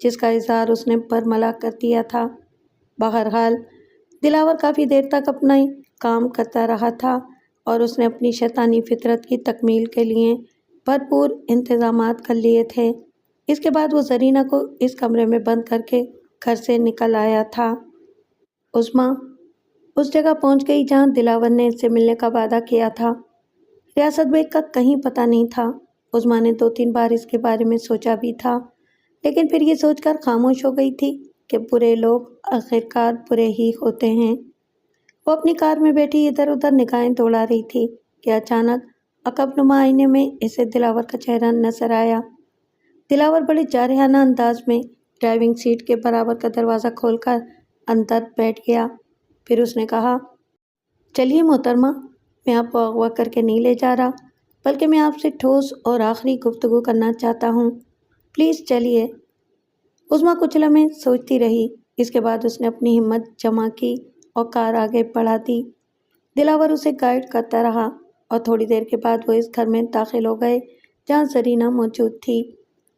جس کا اظہار اس نے برملا کر دیا تھا۔ بہرحال دلاور کافی دیر تک اپنا کام کرتا رہا تھا اور اس نے اپنی شیطانی فطرت کی تکمیل کے لیے بھرپور انتظامات کر لیے تھے۔ اس کے بعد وہ زرینہ کو اس کمرے میں بند کر کے گھر سے نکل آیا تھا۔ عظمیٰ اس جگہ پہنچ گئی جہاں دلاور نے اس سے ملنے کا وعدہ کیا تھا۔ ریاست بیگ کا کہیں پتہ نہیں تھا۔ عظمیٰ نے 2-3 بار اس کے بارے میں سوچا بھی تھا، لیکن پھر یہ سوچ کر خاموش ہو گئی تھی کہ برے لوگ آخرکار برے ہی ہوتے ہیں۔ وہ اپنی کار میں بیٹھی ادھر ادھر نگاہیں دوڑا رہی تھی کہ اچانک عقب نما آئینے میں اسے دلاور کا چہرہ نظر آیا۔ دلاور بڑے جارحانہ انداز میں ڈرائیونگ سیٹ کے برابر کا دروازہ کھول کر اندر بیٹھ گیا، پھر اس نے کہا، چلیے محترمہ، میں آپ کو اغوا کر کے نہیں لے جا رہا، بلکہ میں آپ سے ٹھوس اور آخری گفتگو کرنا چاہتا ہوں، پلیز چلیے۔ عظمیٰ کچھ لمحے سوچتی رہی، اس کے بعد اس نے اپنی ہمت جمع کی اور کار آگے بڑھا دی۔ دلاور اسے گائیڈ کرتا رہا اور تھوڑی دیر کے بعد وہ اس گھر میں داخل ہو گئے جہاں زرینہ موجود تھی۔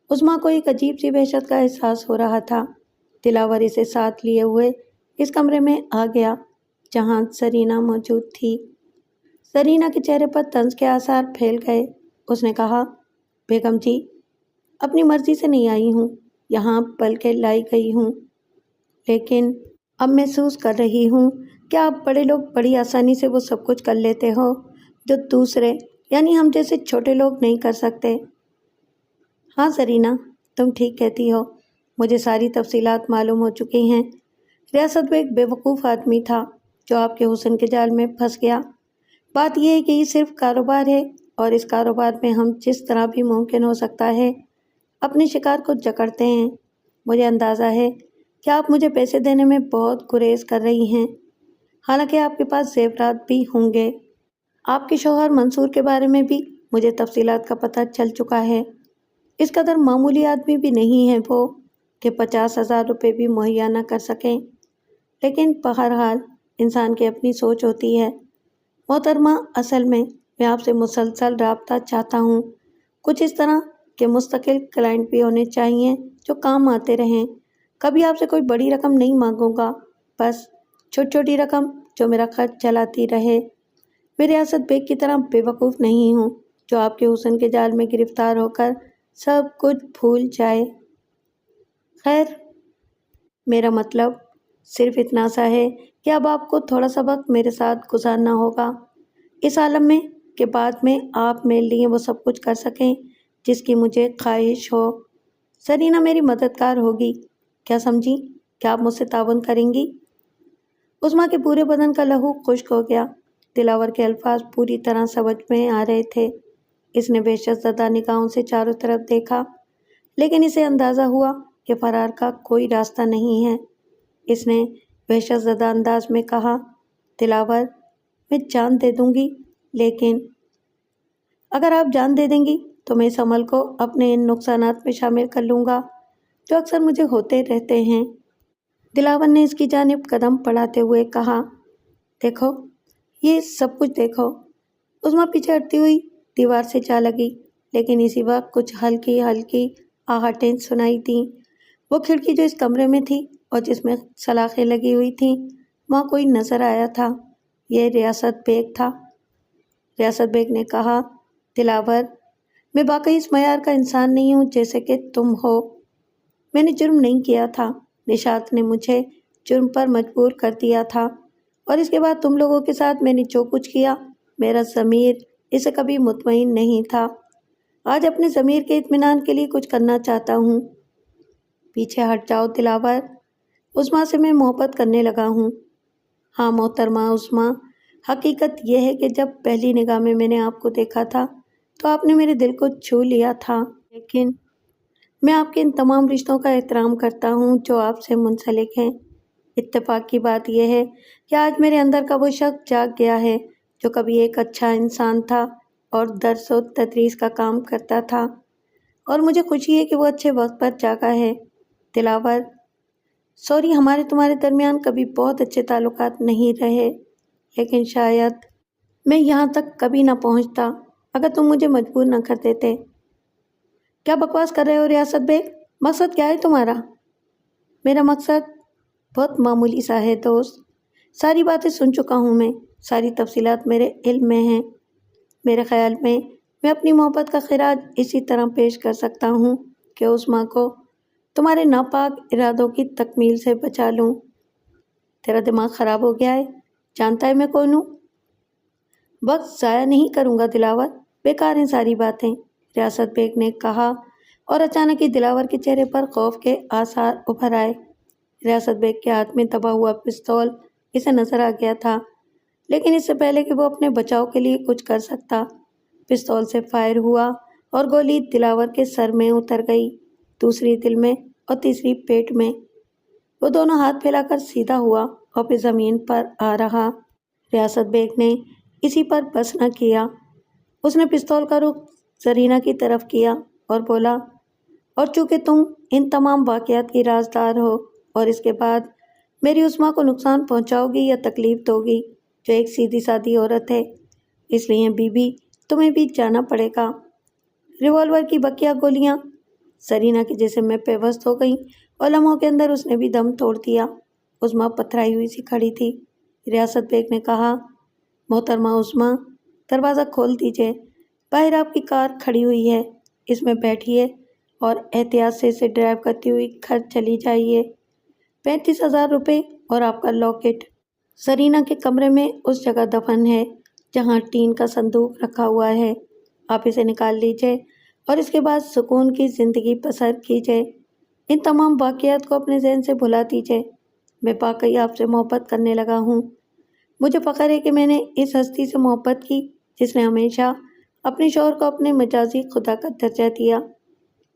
عظمیٰ کو ایک عجیب سی وحشت کا احساس ہو رہا تھا۔ دلاور اسے ساتھ لیے ہوئے اس کمرے میں آ گیا جہاں زرینہ موجود تھی۔ زرینہ کے چہرے پر طنز کے آثار پھیل گئے۔ اس نے کہا، بیگم جی اپنی مرضی سے نہیں آئی ہوں یہاں، بلکہ لائی گئی ہوں، لیکن اب محسوس کر رہی ہوں کہ آپ بڑے لوگ بڑی آسانی سے وہ سب کچھ کر لیتے ہو جو دوسرے یعنی ہم جیسے چھوٹے لوگ نہیں کر سکتے۔ ہاں زرینہ تم ٹھیک کہتی ہو، مجھے ساری تفصیلات معلوم ہو چکی ہیں۔ ریاست میں ایک بیوقوف آدمی تھا جو آپ کے حسن کے جال میں پھنس گیا۔ بات یہ ہے کہ یہ صرف کاروبار ہے اور اس کاروبار میں ہم جس طرح بھی ممکن ہو سکتا ہے اپنے شکار کو جکڑتے ہیں۔ مجھے اندازہ ہے کہ آپ مجھے پیسے دینے میں بہت گریز کر رہی ہیں، حالانکہ آپ کے پاس زیورات بھی ہوں گے۔ آپ کے شوہر منصور کے بارے میں بھی مجھے تفصیلات کا پتہ چل چکا ہے۔ اس قدر معمولی آدمی بھی نہیں ہے وہ کہ 50,000 روپے بھی مہیا نہ کر سکیں، لیکن بہرحال انسان کی اپنی سوچ ہوتی ہے۔ محترمہ اصل میں آپ سے مسلسل رابطہ چاہتا ہوں، کچھ اس طرح کہ مستقل کلائنٹ بھی ہونے چاہیے جو کام آتے رہیں۔ کبھی آپ سے کوئی بڑی رقم نہیں مانگوں گا، بس چھوٹی چھوٹی رقم جو میرا خرچ چلاتی رہے۔ میں ریاست بیگ کی طرح بے وقوف نہیں ہوں جو آپ کے حسن کے جال میں گرفتار ہو کر سب کچھ بھول جائے۔ خیر میرا مطلب صرف اتنا سا ہے کہ اب آپ کو تھوڑا سا وقت میرے ساتھ گزارنا ہوگا، اس عالم میں کہ بعد میں آپ میرے لیے وہ سب کچھ کر سکیں جس کی مجھے خواہش ہو۔ زرینہ میری مددگار ہوگی، کیا سمجھی؟ کیا آپ مجھ سے تعاون کریں گی؟ عظمیٰ کے پورے بدن کا لہو خشک ہو گیا۔ دلاور کے الفاظ پوری طرح سمجھ میں آ رہے تھے۔ اس نے وحشت زدہ نگاہوں سے چاروں طرف دیکھا، لیکن اسے اندازہ ہوا کہ فرار کا کوئی راستہ نہیں ہے۔ اس نے وحشت زدہ انداز میں کہا، دلاور، میں جان دے دوں گی، لیکن اگر آپ جان دے دیں گی تو میں اس عمل کو اپنے ان نقصانات میں شامل کر لوں گا جو اکثر مجھے ہوتے رہتے ہیں۔ دلاور نے اس کی جانب قدم بڑھاتے ہوئے کہا، دیکھو، یہ سب کچھ دیکھو۔ عظمیٰ پیچھے ہٹتی ہوئی دیوار سے جا لگی، لیکن اسی وقت کچھ ہلکی ہلکی آہٹیں سنائی دیں۔ وہ کھڑکی جو اس کمرے میں تھی اور جس میں سلاخیں لگی ہوئی تھیں، وہاں کوئی نظر آیا تھا۔ یہ ریاست بیگ تھا۔ ریاست بیگ نے کہا، دلاور، میں واقعی اس معیار کا انسان نہیں ہوں جیسے کہ تم ہو۔ میں نے جرم نہیں کیا تھا۔ نشاط نے مجھے جرم پر مجبور کر دیا تھا، اور اس کے بعد تم لوگوں کے ساتھ میں نے جو کچھ کیا، میرا ضمیر اسے کبھی مطمئن نہیں تھا۔ آج اپنے ضمیر کے اطمینان کے لیے کچھ کرنا چاہتا ہوں۔ پیچھے ہٹ جاؤ دلاور، عظمیٰ سے میں محبت کرنے لگا ہوں۔ ہاں محترمہ عظمیٰ، حقیقت یہ ہے کہ جب پہلی نگاہ میں نے آپ کو دیکھا تھا تو آپ نے میرے دل کو چھو لیا تھا، لیکن میں آپ کے ان تمام رشتوں کا احترام کرتا ہوں جو آپ سے منسلک ہیں۔ اتفاق کی بات یہ ہے کہ آج میرے اندر کا وہ شخص جاگ گیا ہے جو کبھی ایک اچھا انسان تھا اور درس و تدریس کا کام کرتا تھا، اور مجھے خوشی ہے کہ وہ اچھے وقت پر جاگا ہے۔ دلاور، سوری، ہمارے تمہارے درمیان کبھی بہت اچھے تعلقات نہیں رہے، لیکن شاید میں یہاں تک کبھی نہ پہنچتا اگر تم مجھے مجبور نہ کر دیتے۔ کیا بکواس کر رہے ہو ریاست بیگ؟ مقصد کیا ہے تمہارا؟ میرا مقصد بہت معمولی سا ہے دوست۔ ساری باتیں سن چکا ہوں میں، ساری تفصیلات میرے علم میں ہیں۔ میرے خیال میں اپنی محبت کا خراج اسی طرح پیش کر سکتا ہوں کہ عظمیٰ کو تمہارے ناپاک ارادوں کی تکمیل سے بچا لوں۔ تیرا دماغ خراب ہو گیا ہے؟ جانتا ہے میں کون ہوں؟ وقت ضائع نہیں کروں گا دلاور، بیکار ہیں ساری باتیں، ریاست بیگ نے کہا، اور اچانک ہی دلاور کے چہرے پر خوف کے آثار ابھر آئے۔ ریاست بیگ کے ہاتھ میں دبا ہوا پستول اسے نظر آ گیا تھا، لیکن اس سے پہلے کہ وہ اپنے بچاؤ کے لیے کچھ کر سکتا، پستول سے فائر ہوا اور گولی دلاور کے سر میں اتر گئی، دوسری دل میں اور تیسری پیٹ میں۔ وہ دونوں ہاتھ پھیلا کر سیدھا ہوا اور پھر زمین پر آ رہا۔ ریاست بیگ نے اسی پر بس نہ کیا۔ اس نے پستول کا رخ زرینہ کی طرف کیا اور بولا، اور چونکہ تم ان تمام واقعات کی رازدار ہو اور اس کے بعد میری عظمیٰ کو نقصان پہنچاؤ گی یا تکلیف دو گی جو ایک سیدھی سادی عورت ہے، اس لیے بی بی تمہیں بھی جانا پڑے گا۔ ریوالور کی بقیہ گولیاں زرینہ کے جسم میں پیوست ہو گئیں اور لمحوں کے اندر اس نے بھی دم توڑ دیا۔ عظمیٰ پتھرائی ہوئی سی کھڑی تھی۔ ریاست بیگ نے کہا، محترمہ عظمیٰ، دروازہ کھول دیجئے، باہر آپ کی کار کھڑی ہوئی ہے، اس میں بیٹھیے اور احتیاط سے اسے ڈرائیو کرتی ہوئی گھر چلی جائیے۔ 35,000 روپے اور آپ کا لاکٹ زرینہ کے کمرے میں اس جگہ دفن ہے جہاں ٹین کا صندوق رکھا ہوا ہے۔ آپ اسے نکال لیجئے اور اس کے بعد سکون کی زندگی بسر کیجئے۔ ان تمام واقعات کو اپنے ذہن سے بھلا دیجئے۔ میں واقعی آپ سے محبت کرنے لگا ہوں۔ مجھے فخر ہے کہ میں نے اس ہستی سے محبت کی جس نے ہمیشہ اپنے شوہر کو اپنے مجازی خدا کا درجہ دیا۔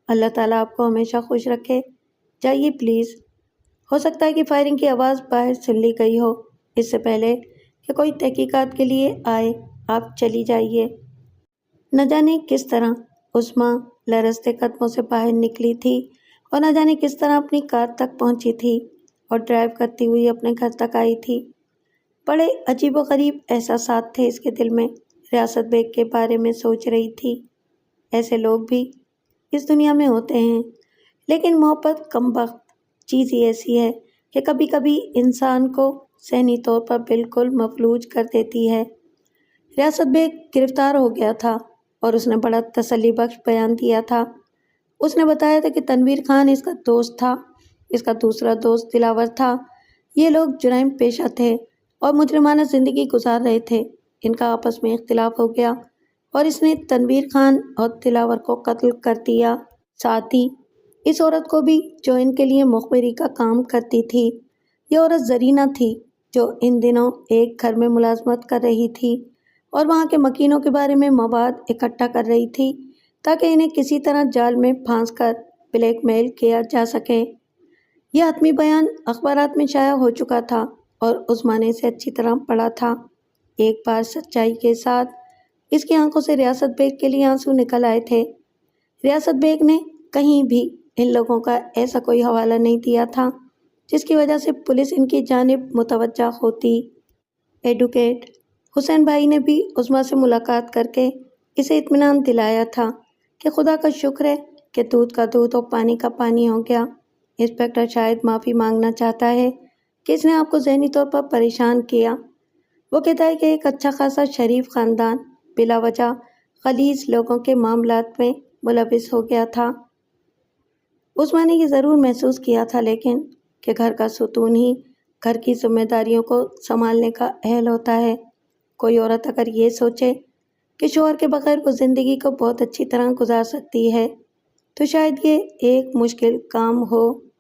اللہ تعالیٰ آپ کو ہمیشہ خوش رکھے۔ جائیے پلیز۔ ہو سکتا ہے کہ فائرنگ کی آواز باہر سن لی گئی ہو، اس سے پہلے کہ کوئی تحقیقات کے لیے آئے آپ چلی جائیے۔ نہ جانے کس طرح عظمیٰ لرزتے قدموں سے باہر نکلی تھی اور نہ جانے کس طرح اپنی کار تک پہنچی تھی اور ڈرائیو کرتی ہوئی اپنے گھر تک آئی تھی۔ بڑے عجیب و غریب احساسات تھے اس کے دل میں۔ ریاست بیگ کے بارے میں سوچ رہی تھی، ایسے لوگ بھی اس دنیا میں ہوتے ہیں، لیکن محبت کم وقت چیز ہی ایسی ہے کہ کبھی کبھی انسان کو ذہنی طور پر بالکل مفلوج کر دیتی ہے۔ ریاست بیگ گرفتار ہو گیا تھا اور اس نے بڑا تسلی بخش بیان دیا تھا۔ اس نے بتایا تھا کہ تنویر خان اس کا دوست تھا، اس کا دوسرا دوست دلاور تھا۔ یہ لوگ جرائم پیشہ تھے اور مجرمانہ زندگی گزار رہے تھے۔ ان کا آپس میں اختلاف ہو گیا اور اس نے تنویر خان اور دلاور کو قتل کر دیا۔ ساتھ ہی اس عورت کو بھی جو ان کے لیے مخبری کا کام کرتی تھی، یہ عورت زرینہ تھی جو ان دنوں ایک گھر میں ملازمت کر رہی تھی اور وہاں کے مکینوں کے بارے میں مواد اکٹھا کر رہی تھی تاکہ انہیں کسی طرح جال میں پھانس کر بلیک میل کیا جا سکے۔ یہ حتمی بیان اخبارات میں شائع ہو چکا تھا اور عظمیٰ نے اسے اچھی طرح پڑھا تھا۔ ایک بار سچائی کے ساتھ اس کی آنکھوں سے ریاست بیگ کے لیے آنسو نکل آئے تھے۔ ریاست بیگ نے کہیں بھی ان لوگوں کا ایسا کوئی حوالہ نہیں دیا تھا جس کی وجہ سے پولیس ان کی جانب متوجہ ہوتی۔ ایڈوکیٹ حسین بھائی نے بھی عظمیٰ سے ملاقات کر کے اسے اطمینان دلایا تھا کہ خدا کا شکر ہے کہ دودھ کا دودھ اور پانی کا پانی ہو گیا۔ انسپکٹر شاید معافی مانگنا چاہتا ہے کہ اس نے آپ کو ذہنی طور پر پریشان کیا۔ وہ کہتا ہے کہ ایک اچھا خاصا شریف خاندان بلا وجہ غلیظ لوگوں کے معاملات میں ملوث ہو گیا تھا۔ عثمان نے یہ ضرور محسوس کیا تھا لیکن کہ گھر کا ستون ہی گھر کی ذمہ داریوں کو سنبھالنے کا اہل ہوتا ہے۔ کوئی عورت اگر یہ سوچے کہ شوہر کے بغیر وہ زندگی کو بہت اچھی طرح گزار سکتی ہے تو شاید یہ ایک مشکل کام ہو۔